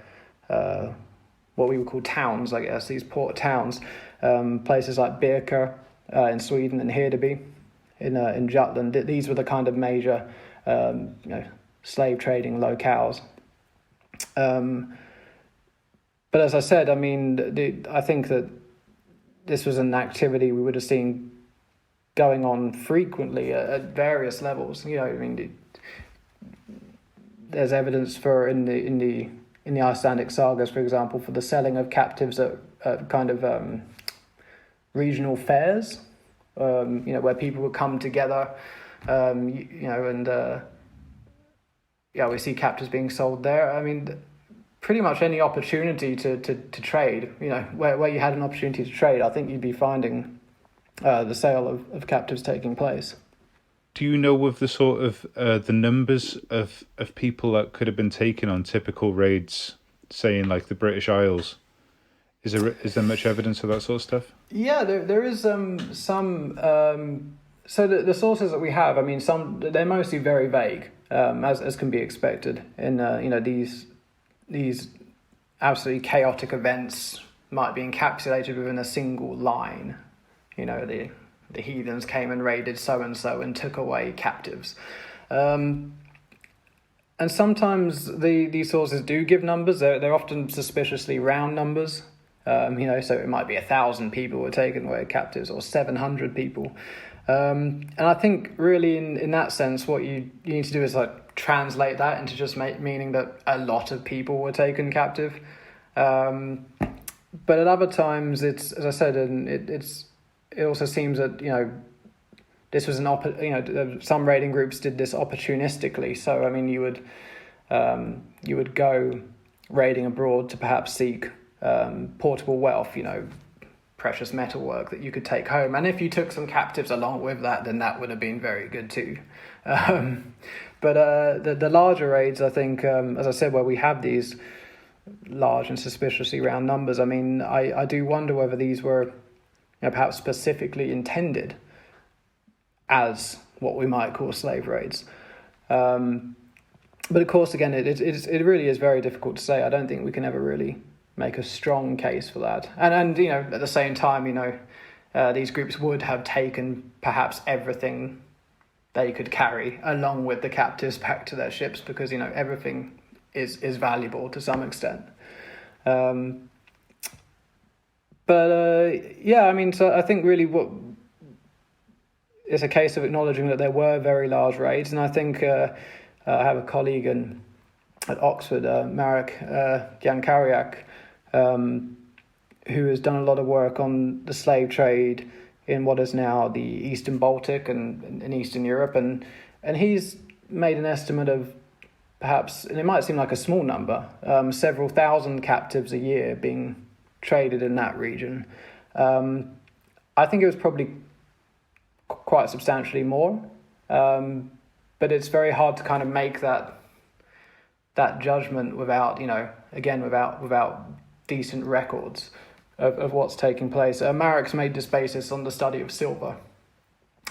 what we would call towns, I guess, these port towns, places like Birka in Sweden and Hedeby in Jutland. These were the kind of major, slave trading locales. But as I said, I think that this was an activity we would have seen going on frequently at various levels. There's evidence for in the Icelandic sagas, for example, for the selling of captives at kind of regional fairs, where people would come together, we see captives being sold there. Pretty much any opportunity to trade, where you had an opportunity to trade, I think you'd be finding the sale of captives taking place. Do you know of the sort of the numbers of people that could have been taken on typical raids, say in like the British Isles? Is there much evidence of that sort of stuff? Yeah, there is some. So the sources that we have, they're mostly very vague, as can be expected. In these absolutely chaotic events might be encapsulated within a single line. The heathens came and raided so-and-so and took away captives. And sometimes these sources do give numbers. They're often suspiciously round numbers. So it might be 1,000 people were taken away captives or 700 people. And I think really in that sense, what you need to do is translate that into just meaning that a lot of people were taken captive. But at other times, it's, as I said, and it also seems that, this was some raiding groups did this opportunistically. So, you would go raiding abroad to perhaps seek portable wealth, precious metalwork that you could take home. And if you took some captives along with that, then that would have been very good too. But the larger raids, I think, as I said, where we have these large and suspiciously round numbers, I mean, I do wonder whether these were perhaps specifically intended as what we might call slave raids. But of course, again, it really is very difficult to say. I don't think we can ever really make a strong case for that. And at the same time, these groups would have taken perhaps everything they could carry along with the captives back to their ships, because everything is valuable to some extent. So I think really what it's a case of acknowledging that there were very large raids, and I think I have a colleague at Oxford, Marek Jankariak, who has done a lot of work on the slave trade in what is now the Eastern Baltic and in Eastern Europe, and he's made an estimate of perhaps, and it might seem like a small number, several thousand captives a year being traded in that region. I think it was probably quite substantially more, but it's very hard to kind of make that judgment without decent records of what's taking place. Marek's made this basis on the study of silver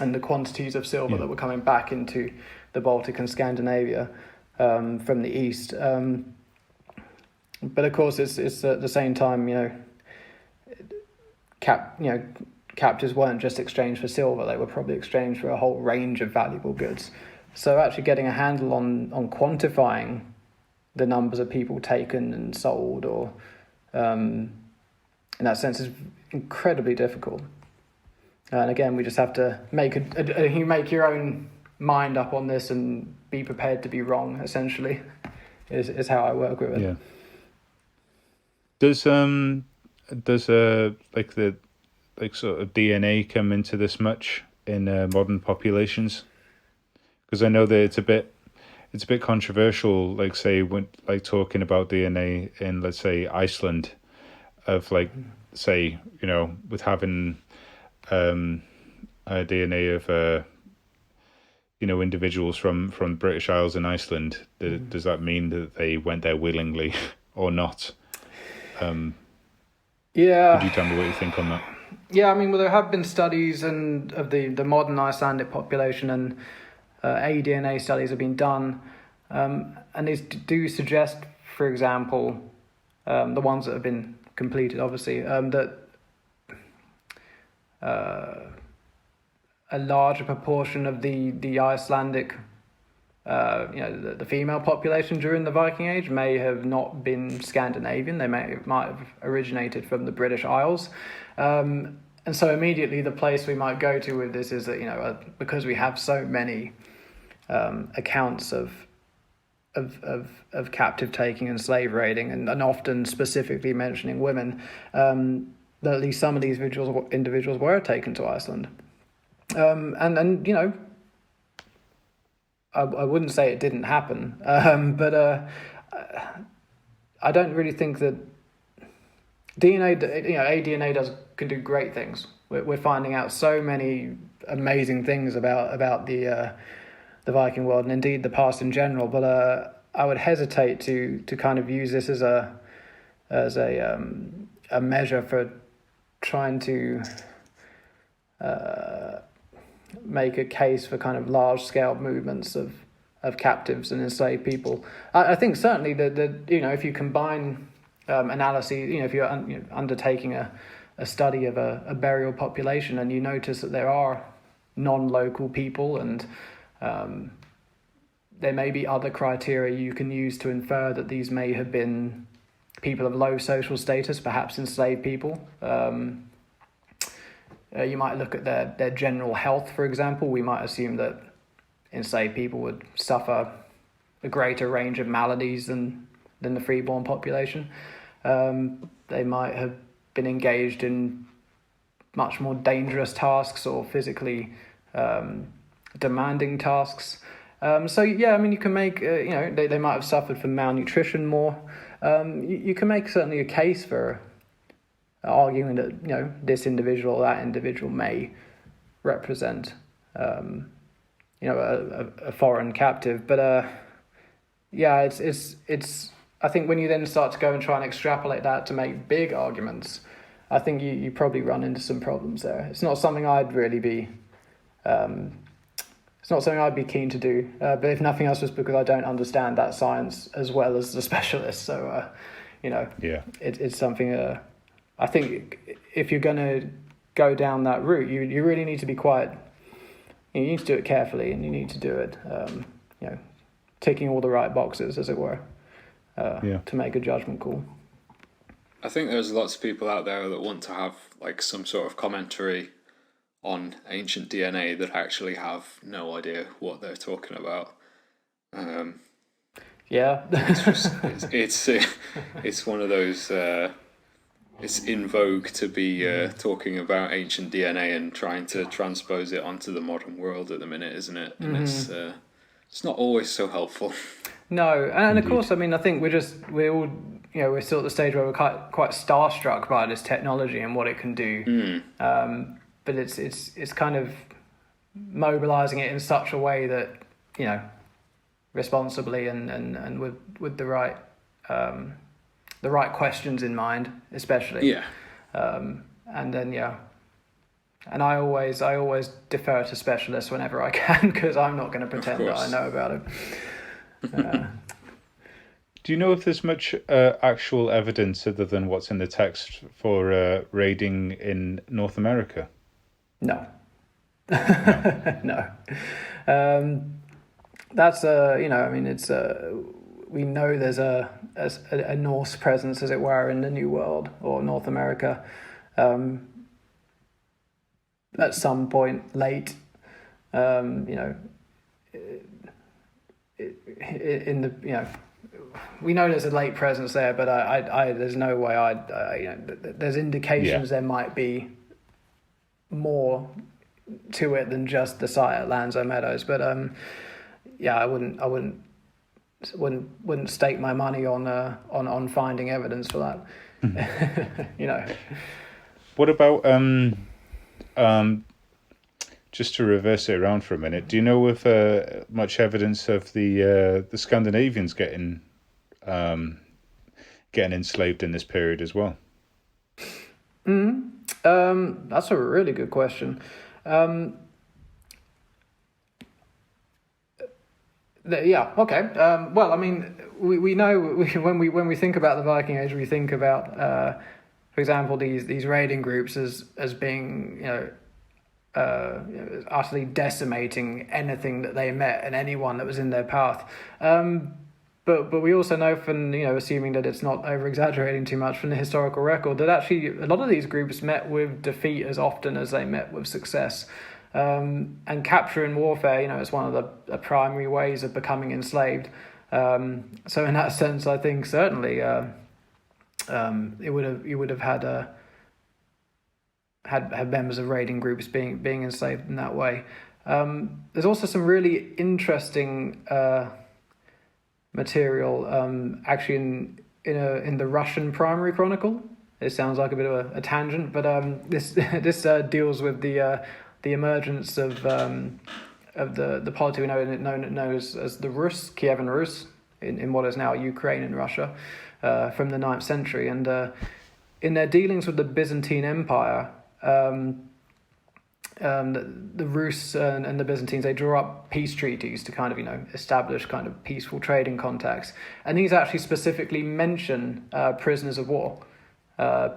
and the quantities of silver that were coming back into the Baltic and Scandinavia from the east. But of course, it's at the same time, captives weren't just exchanged for silver; they were probably exchanged for a whole range of valuable goods. So actually getting a handle on quantifying the numbers of people taken and sold, or in that sense, is incredibly difficult. And again, we just have to make you make your own mind up on this and be prepared to be wrong. Essentially, is how I work with it. Yeah. Does sort of DNA come into this much in modern populations? Because I know that it's a bit controversial. Like say when talking about DNA in, let's say, Iceland, of say with having DNA of individuals from the British Isles and Iceland. Does that mean that they went there willingly or not? Could you tell me what you think on that? Yeah, I mean, well, there have been studies of the modern Icelandic population, and aDNA studies have been done, and these do suggest, for example, the ones that have been completed, obviously, that a larger proportion of the Icelandic, the female population during the Viking Age may have not been Scandinavian. They might have originated from the British Isles. And so immediately the place we might go to with this is that, because we have so many accounts of captive taking and slave raiding, and often specifically mentioning women, that at least some of these individuals were taken to Iceland. I wouldn't say it didn't happen, but I don't really think that aDNA can do great things. We're finding out so many amazing things about the Viking world, and indeed the past in general. But I would hesitate to kind of use this as a measure for trying to make a case for kind of large scale movements of captives and enslaved people. I think certainly that if you combine analyses, if you're undertaking a study of a burial population, and you notice that there are non-local people, and there may be other criteria you can use to infer that these may have been people of low social status, perhaps enslaved people. You might look at their general health, for example. We might assume that enslaved people would suffer a greater range of maladies than the freeborn population. They might have been engaged in much more dangerous tasks or physically demanding tasks. You can make, they might have suffered from malnutrition more. You can make certainly a case for arguing that this individual or that individual may represent a foreign captive. But yeah, it's. I think when you then start to go and try and extrapolate that to make big arguments, I think you probably run into some problems there. It's not something I'd really be. It's not something I'd be keen to do. But if nothing else, just because I don't understand that science as well as the specialists. So, it's something. I think if you're going to go down that route, you really need to be quite. You need to do it carefully, and you need to do it. Ticking all the right boxes, as it were, to make a judgment call. I think there's lots of people out there that want to have like some sort of commentary on ancient DNA that actually have no idea what they're talking about. It's one of those. It's in vogue to be talking about ancient DNA and trying to transpose it onto the modern world at the minute, isn't it? And it's not always so helpful. No, and of course, I mean, I think we're all, we're still at the stage where we're quite starstruck by this technology and what it can do. But it's kind of mobilizing it in such a way that, responsibly and with the right questions in mind, especially. Yeah. And then and I always defer to specialists whenever I can, because I'm not going to pretend that I know about it. Do you know if there's much actual evidence other than what's in the text for raiding in North America? No. No. That's it's we know there's a Norse presence, as it were, in the New World or North America. At some point late, in the we know there's a late presence there, but I there's no way there's indications there might be more to it than just the site at Lanzo Meadows, but I wouldn't stake my money on finding evidence for that. What about just to reverse it around for a minute, do you know if much evidence of the Scandinavians getting enslaved in this period as well? That's a really good question. Okay. Well, I mean, we know when we think about the Viking Age, we think about, for example, these raiding groups as being utterly decimating anything that they met and anyone that was in their path. But we also know from, assuming that it's not over-exaggerating too much from the historical record, that actually a lot of these groups met with defeat as often as they met with success. And capture in warfare, is one of the primary ways of becoming enslaved. So in that sense, I think certainly you would have had members of raiding groups being enslaved in that way. There's also some really interesting material actually in the Russian primary chronicle. It sounds like a bit of a tangent, but this deals with the emergence of the polity we know as the Rus, Kievan Rus, in what is now Ukraine and Russia, from the 9th century. And in their dealings with the Byzantine Empire, the Rus and the Byzantines, they draw up peace treaties to kind of, establish kind of peaceful trading contacts. And these actually specifically mention prisoners of war,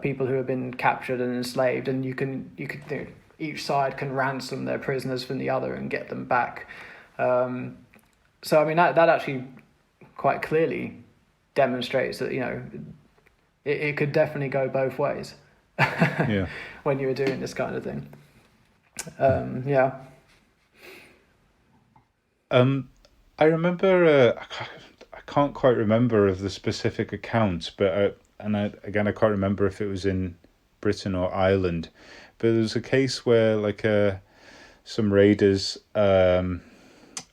people who have been captured and enslaved, and you could each side can ransom their prisoners from the other and get them back. So I mean that actually quite clearly demonstrates that it could definitely go both ways. Yeah. When you were doing this kind of thing. I remember I can't quite remember of the specific account, but I can't remember if it was in Britain or Ireland. But there was a case where some raiders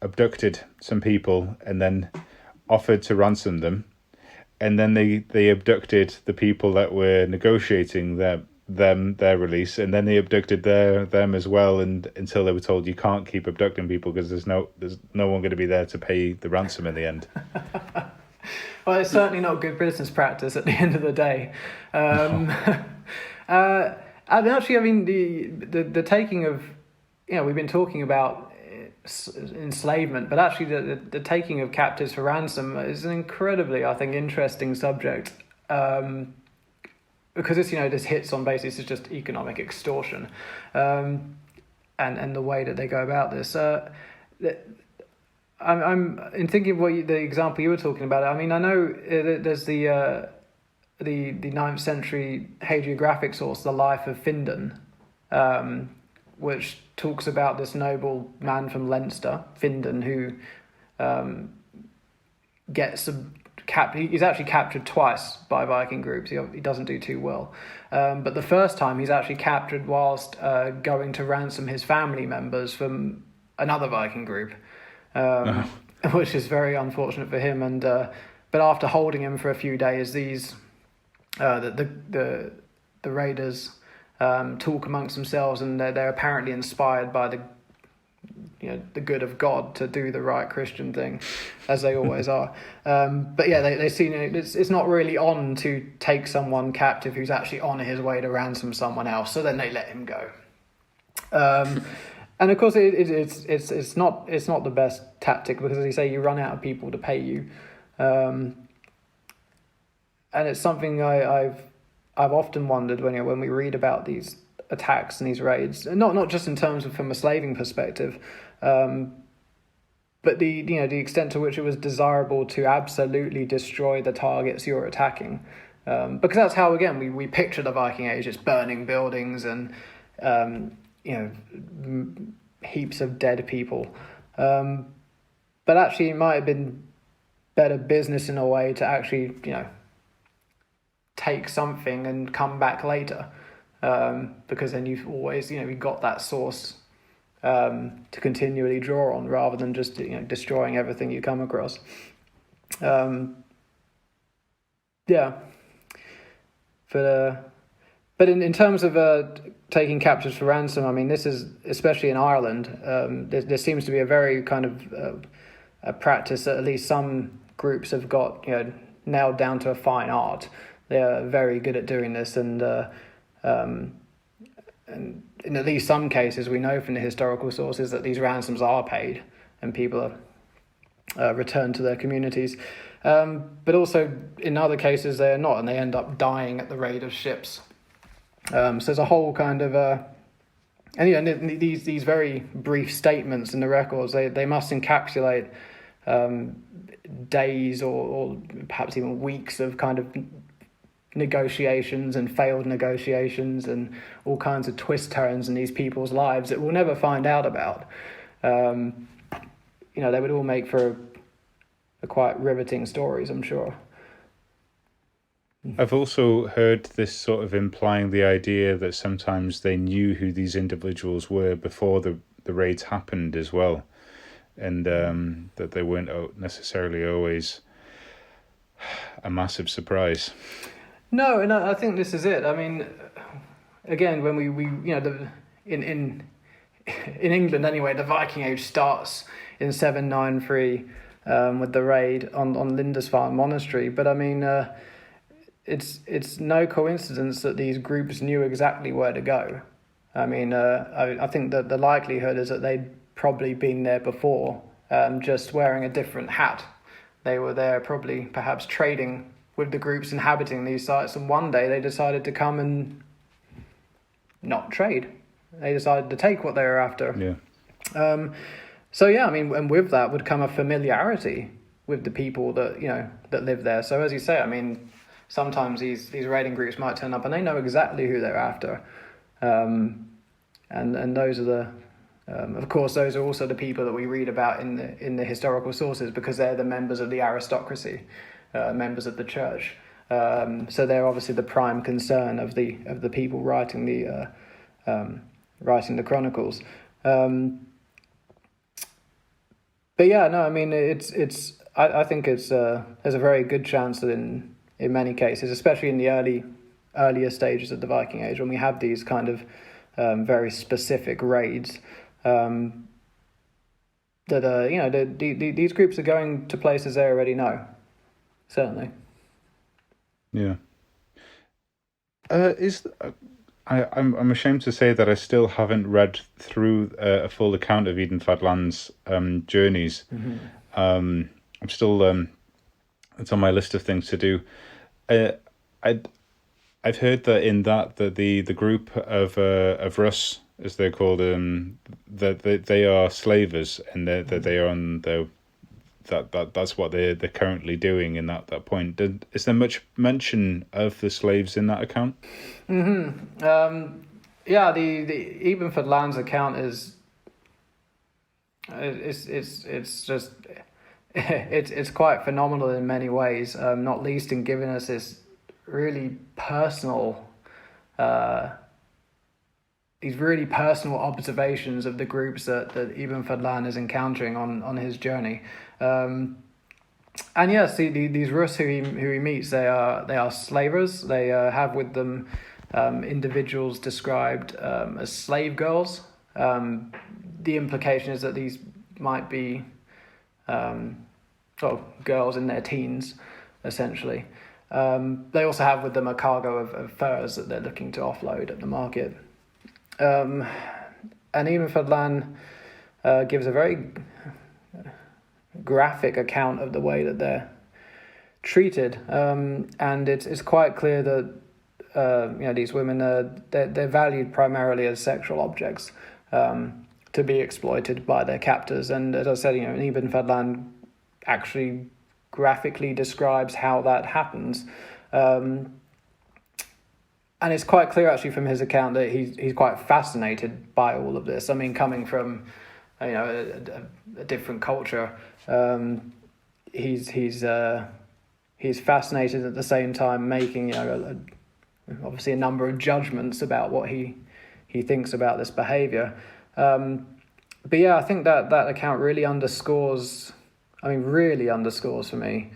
abducted some people and then offered to ransom them, and then they abducted the people that were negotiating their release, and then they abducted them as well, and until they were told you can't keep abducting people because there's no one going to be there to pay the ransom in the end. Well, it's certainly not good business practice at the end of the day. And actually, I mean, the taking of, we've been talking about enslavement, but actually the taking of captives for ransom is an incredibly, I think, interesting subject, because this hits on basically it's just economic extortion, and the way that they go about this. I'm in thinking of the example you were talking about. I mean, I know there's the 9th century hagiographic source, the Life of Findan, which talks about this noble man from Leinster, Findan, who he's actually captured twice by Viking groups. He doesn't do too well. But the first time he's actually captured whilst going to ransom his family members from another Viking group, which is very unfortunate for him. And but after holding him for a few days, these the raiders talk amongst themselves, and they're apparently inspired by the good of God to do the right Christian thing, as they always are. But yeah, they see it's not really on to take someone captive who's actually on his way to ransom someone else. So then they let him go. And of course, it's not the best tactic, because, as you say, you run out of people to pay you, and it's something I've often wondered when we read about these attacks and these raids, not just in terms of from a slaving perspective, but the extent to which it was desirable to absolutely destroy the targets you're attacking, because that's how, again, we picture the Viking Age. It's burning buildings and heaps of dead people, but actually it might have been better business in a way to actually take something and come back later, because then you've always you've got that source to continually draw on, rather than just destroying everything you come across. But in terms of taking captives for ransom, I mean, this is, especially in Ireland, there seems to be a very kind of a practice that at least some groups have got nailed down to a fine art. They are very good at doing this, and in at least some cases, we know from the historical sources that these ransoms are paid and people are returned to their communities. But also in other cases they are not, and they end up dying at the raid of ships. So there's a whole kind of and these very brief statements in the records, they must encapsulate days or perhaps even weeks of kind of negotiations and failed negotiations and all kinds of twist turns in these people's lives that we'll never find out about. They would all make for a quite riveting stories, I'm sure. I've also heard this sort of implying the idea that sometimes they knew who these individuals were before the raids happened as well, and that they weren't necessarily always a massive surprise. No, and I think this is it. I mean, again, when we in England anyway, the Viking Age starts in 793 with the raid on Lindisfarne Monastery. But I mean, it's no coincidence that these groups knew exactly where to go. I mean, I think that the likelihood is that they'd probably been there before, just wearing a different hat. They were there probably perhaps trading with the groups inhabiting these sites, and one day they decided to come and not trade. They decided to take what they were after. Yeah. So yeah, I mean, and with that would come a familiarity with the people that that live there. So as you say, I mean, sometimes these raiding groups might turn up and they know exactly who they're after, and those are the of course those are also the people that we read about in the historical sources, because they're the members of the aristocracy, members of the church. So they're obviously the prime concern of the people writing the chronicles. But yeah, no, I mean, I think there's a very good chance that in many cases, especially in the early earlier stages of the Viking Age, when we have these kind of very specific raids. These groups are going to places they already know, certainly. Yeah. I'm ashamed to say that I still haven't read through a full account of Eden Fadlan's journeys. Mm-hmm. I'm still it's on my list of things to do. I've heard that in that the group of Rus, as they're called, that they are slavers, and that they are on that's what they're currently doing in that point. Is there much mention of the slaves in that account? Mm-hmm. Yeah, the Ibn Fadlan's account is it's quite phenomenal in many ways. Not least in giving us this really personal. These really personal observations of the groups that Ibn Fadlan is encountering on his journey. And yes, these Rus who he meets, they are slavers. They have with them individuals described as slave girls. The implication is that these might be girls in their teens, essentially. They also have with them a cargo of furs that they're looking to offload at the market. And Ibn Fadlan gives a very graphic account of the way that they're treated, and it's quite clear that these women they're valued primarily as sexual objects to be exploited by their captors. And as I said, Ibn Fadlan actually graphically describes how that happens. And it's quite clear actually from his account that he's quite fascinated by all of this. I mean, coming from a different culture, he's fascinated at the same time, making obviously a number of judgments about what he thinks about this behavior. But yeah, I think that account really underscores for me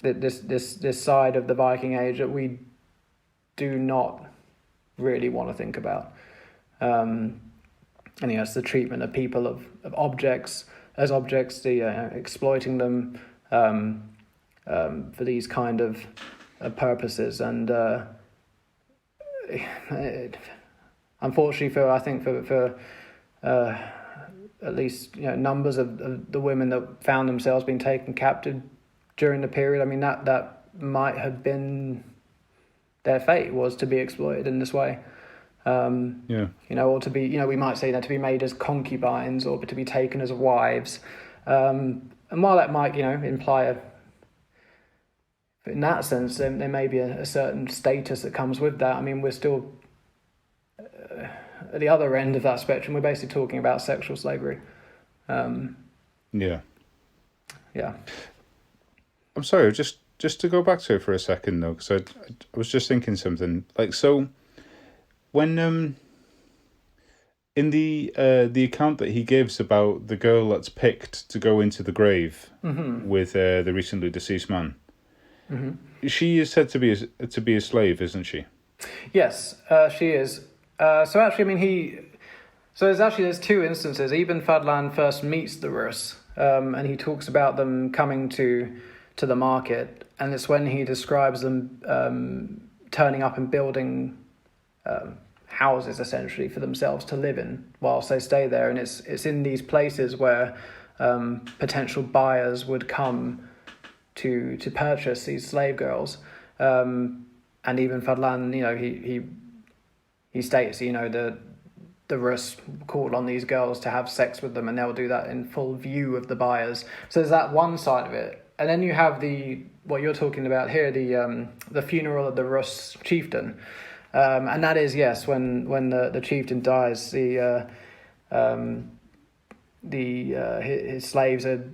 this side of the Viking Age that we do not really want to think about. And it's the treatment of people of objects as objects, exploiting them for these kind of purposes. And unfortunately, for at least numbers of the women that found themselves being taken captive during the period, I mean that might have been their fate, was to be exploited in this way. Or to be, we might say that to be made as concubines or to be taken as wives. And while that might, imply in that sense, there may be a certain status that comes with that. I mean, we're still at the other end of that spectrum. We're basically talking about sexual slavery. Yeah. I'm sorry, just to go back to it for a second though, because I was just thinking something so. When in the account that he gives about the girl that's picked to go into the grave with the recently deceased man, she is said to be a slave, isn't she? Yes, she is. So actually, there's two instances. Ibn Fadlan first meets the Rus, and he talks about them coming to the market, and it's when he describes them turning up and building houses essentially for themselves to live in whilst they stay there. And it's in these places where potential buyers would come to purchase these slave girls. And Ibn Fadlan, he states, the Rus call on these girls to have sex with them, and they'll do that in full view of the buyers. So there's that one side of it. And then you have what you're talking about here, the funeral of the Rus Chieftain. And that is, yes, when the chieftain dies, his slaves are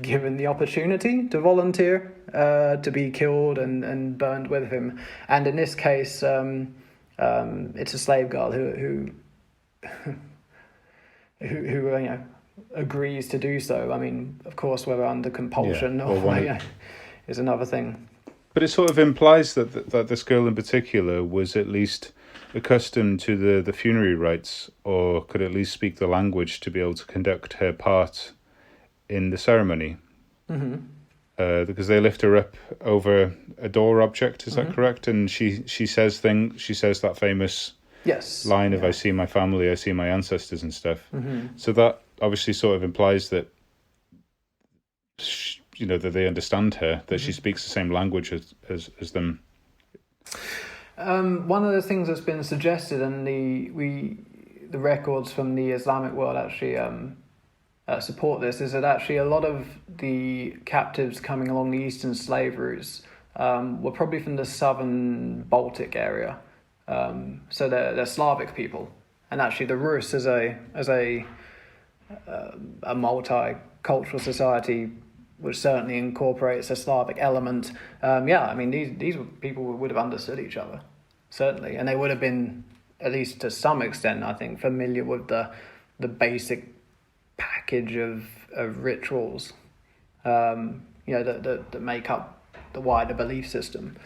given the opportunity to volunteer to be killed and burned with him. And in this case, it's a slave girl who agrees to do so. I mean, of course, whether under compulsion or is another thing. But it sort of implies that this girl in particular was at least accustomed to the funerary rites, or could at least speak the language to be able to conduct her part in the ceremony. Mm-hmm. Because they lift her up over a door object, is that correct? And she says that famous line of "I see my family, I see my ancestors" and stuff. Mm-hmm. So that obviously sort of implies that that they understand her, that she speaks the same language as them. One of the things that's been suggested, and the records from the Islamic world actually support this, is that actually a lot of the captives coming along the eastern slave routes were probably from the southern Baltic area. So they're Slavic people, and actually the Rus as a multicultural society, which certainly incorporates a Slavic element. I mean these people would have understood each other, certainly, and they would have been, at least to some extent, I think, familiar with the basic package of rituals, that make up the wider belief system.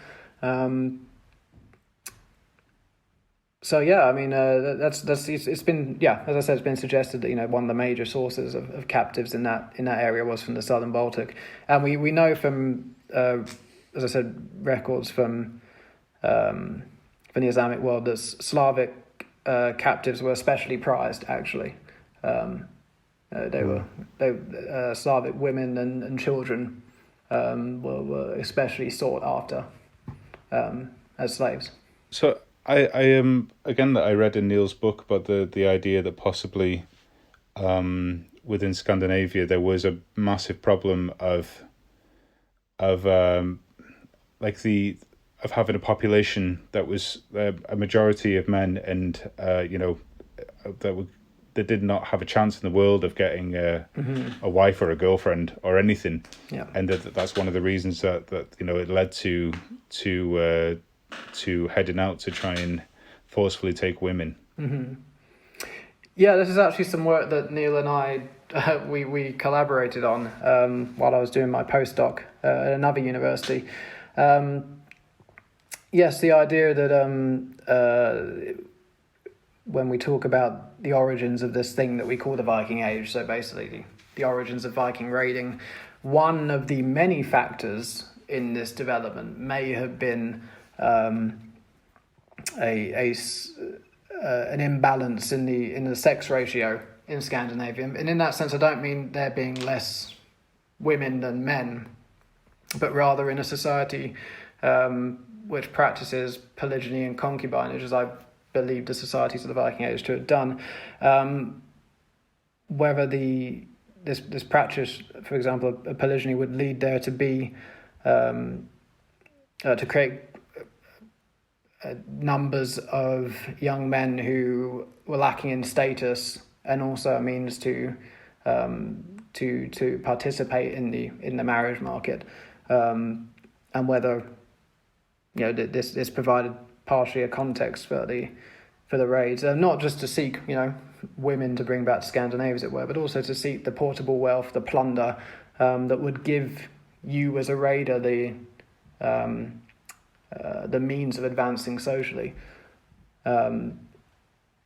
I mean, it's been, as I said, it's been suggested that one of the major sources of captives in that area was from the southern Baltic, and we know from as I said, records from the Islamic world that Slavic captives were especially prized. Actually, they were Slavic women and children were especially sought after as slaves. So I again, that I read in Neil's book about the idea that possibly within Scandinavia there was a massive problem of having a population that was a majority of men, and that did not have a chance in the world of getting a wife or a girlfriend or anything. Yeah. And that's one of the reasons that it led to heading out to try and forcefully take women. Mm-hmm. Yeah, this is actually some work that Neil and I we collaborated on while I was doing my postdoc at another university. Yes, the idea that when we talk about the origins of this thing that we call the Viking Age, so basically the origins of Viking raiding, one of the many factors in this development may have been an imbalance in the sex ratio in Scandinavia, and in that sense, I don't mean there being less women than men, but rather in a society which practices polygyny and concubinage, as I believe the societies of the Viking Age to have done, whether this practice, for example, of polygyny, would lead there to be to create numbers of young men who were lacking in status, and also a means to participate in the marriage market, and whether this provided partially a context for the raids, not just to seek women to bring back to Scandinavia, as it were, but also to seek the portable wealth, the plunder that would give you as a raider the means of advancing socially.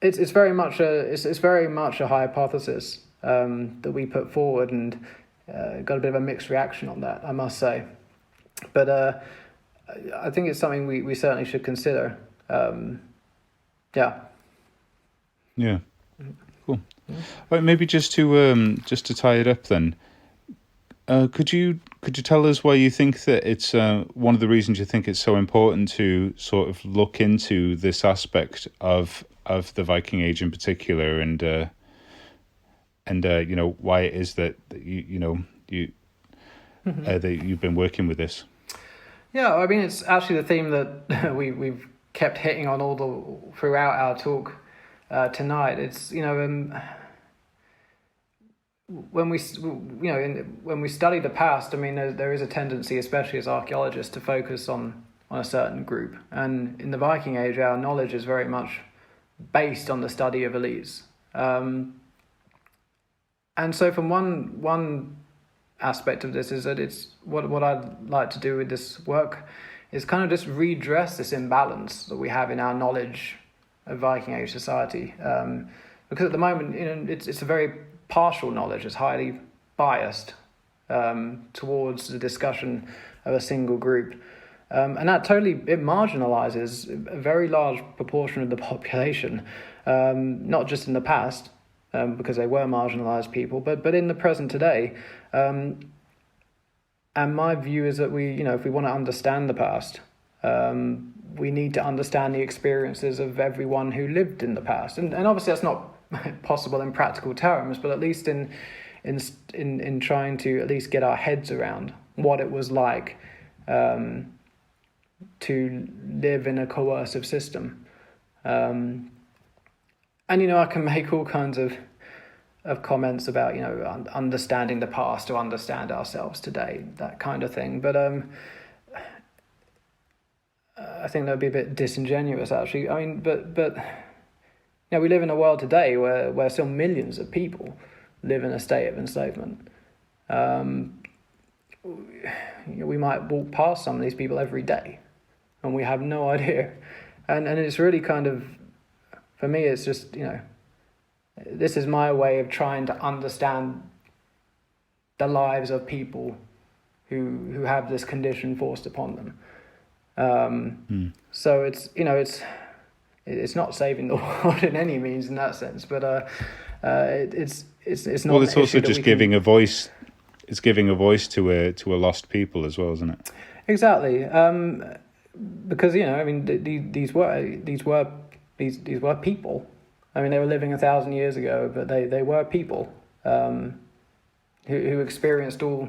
It's very much a hypothesis that we put forward, and got a bit of a mixed reaction on that, I must say. But I think it's something we certainly should consider. Yeah. Cool. Right, maybe just to tie it up then. Could you tell us why you think that it's one of the reasons you think it's so important to sort of look into this aspect of the Viking Age in particular, and why it is that that you've been working with this? Yeah, I mean, it's actually the theme that we've kept hitting on throughout our talk tonight. It's when we study the past, I mean, there is a tendency, especially as archaeologists, to focus on a certain group. And in the Viking Age, our knowledge is very much based on the study of elites. And so from one aspect of this is that it's what I'd like to do with this work is kind of just redress this imbalance that we have in our knowledge of Viking Age society. Because at the moment, it's a very partial knowledge. It's highly biased towards the discussion of a single group. And that it marginalizes a very large proportion of the population, not just in the past, because they were marginalized people, but in the present today. And my view is that if we want to understand the past, we need to understand the experiences of everyone who lived in the past. And obviously that's not possible in practical terms, but at least in trying to at least get our heads around what it was like to live in a coercive system. And I can make all kinds of comments about understanding the past to understand ourselves today, that kind of thing, but I think that would be a bit disingenuous, actually. I mean, but we live in a world today where still millions of people live in a state of enslavement. We might walk past some of these people every day, and we have no idea. And it's really kind of, for me, it's just, this is my way of trying to understand the lives of people who have this condition forced upon them. So it's not saving the world in any means in that sense, but it's not. Well, it's also just giving a voice. It's giving a voice to a lost people as well, isn't it? Exactly, because these were people. I mean, they were living 1,000 years ago, but they were people who experienced all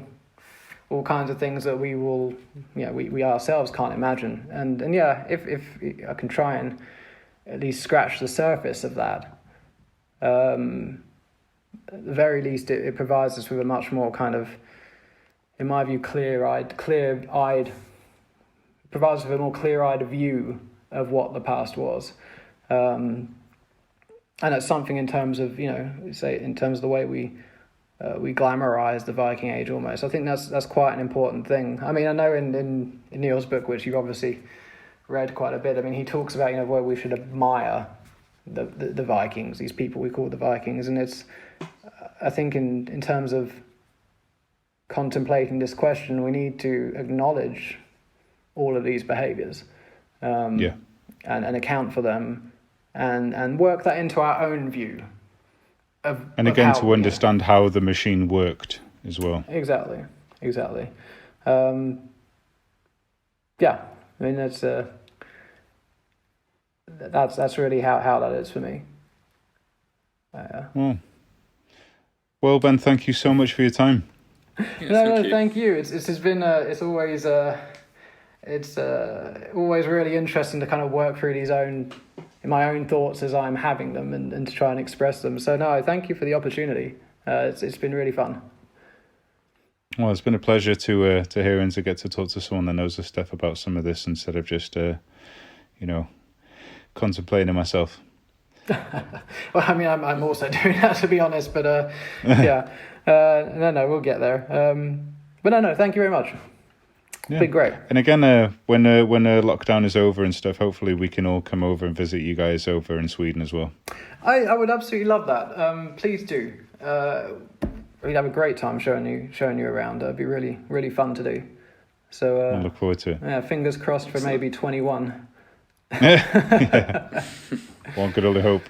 kinds of things that we ourselves can't imagine. And if I can try and at least scratch the surface of that, at the very least, it provides us with a much more kind of, in my view, clear-eyed, provides us with a more clear-eyed view of what the past was. And it's something in terms of, in terms of the way we glamorize the Viking Age almost. I think that's quite an important thing. I mean, I know in Neil's book, which you've obviously read quite a bit, I mean, he talks about, where we should admire the Vikings, these people we call the Vikings. And it's, I think in terms of contemplating this question, we need to acknowledge all of these behaviors and account for them. And work that into our own view and again to understand how the machine worked as well. Exactly. I mean that's really how that is for me. Well, Ben, thank you so much for your time. Yes, thank you. It's been it's always really interesting to kind of work through my own thoughts as I'm having them and to try and express them. So no, thank you for the opportunity. It's been really fun. Well, it's been a pleasure to hear and to get to talk to someone that knows the stuff about some of this instead of just contemplating myself. Well, I mean, I'm also doing that, to be honest, but no, we'll get there. But no, thank you very much. Yeah. Been great. And again, when lockdown is over and stuff, hopefully we can all come over and visit you guys over in Sweden as well. I would absolutely love that. Please do. We'd have a great time showing you around. It'd be really, really fun to do. So I look forward to it. Yeah, fingers crossed for maybe 21. Yeah. One could only hope.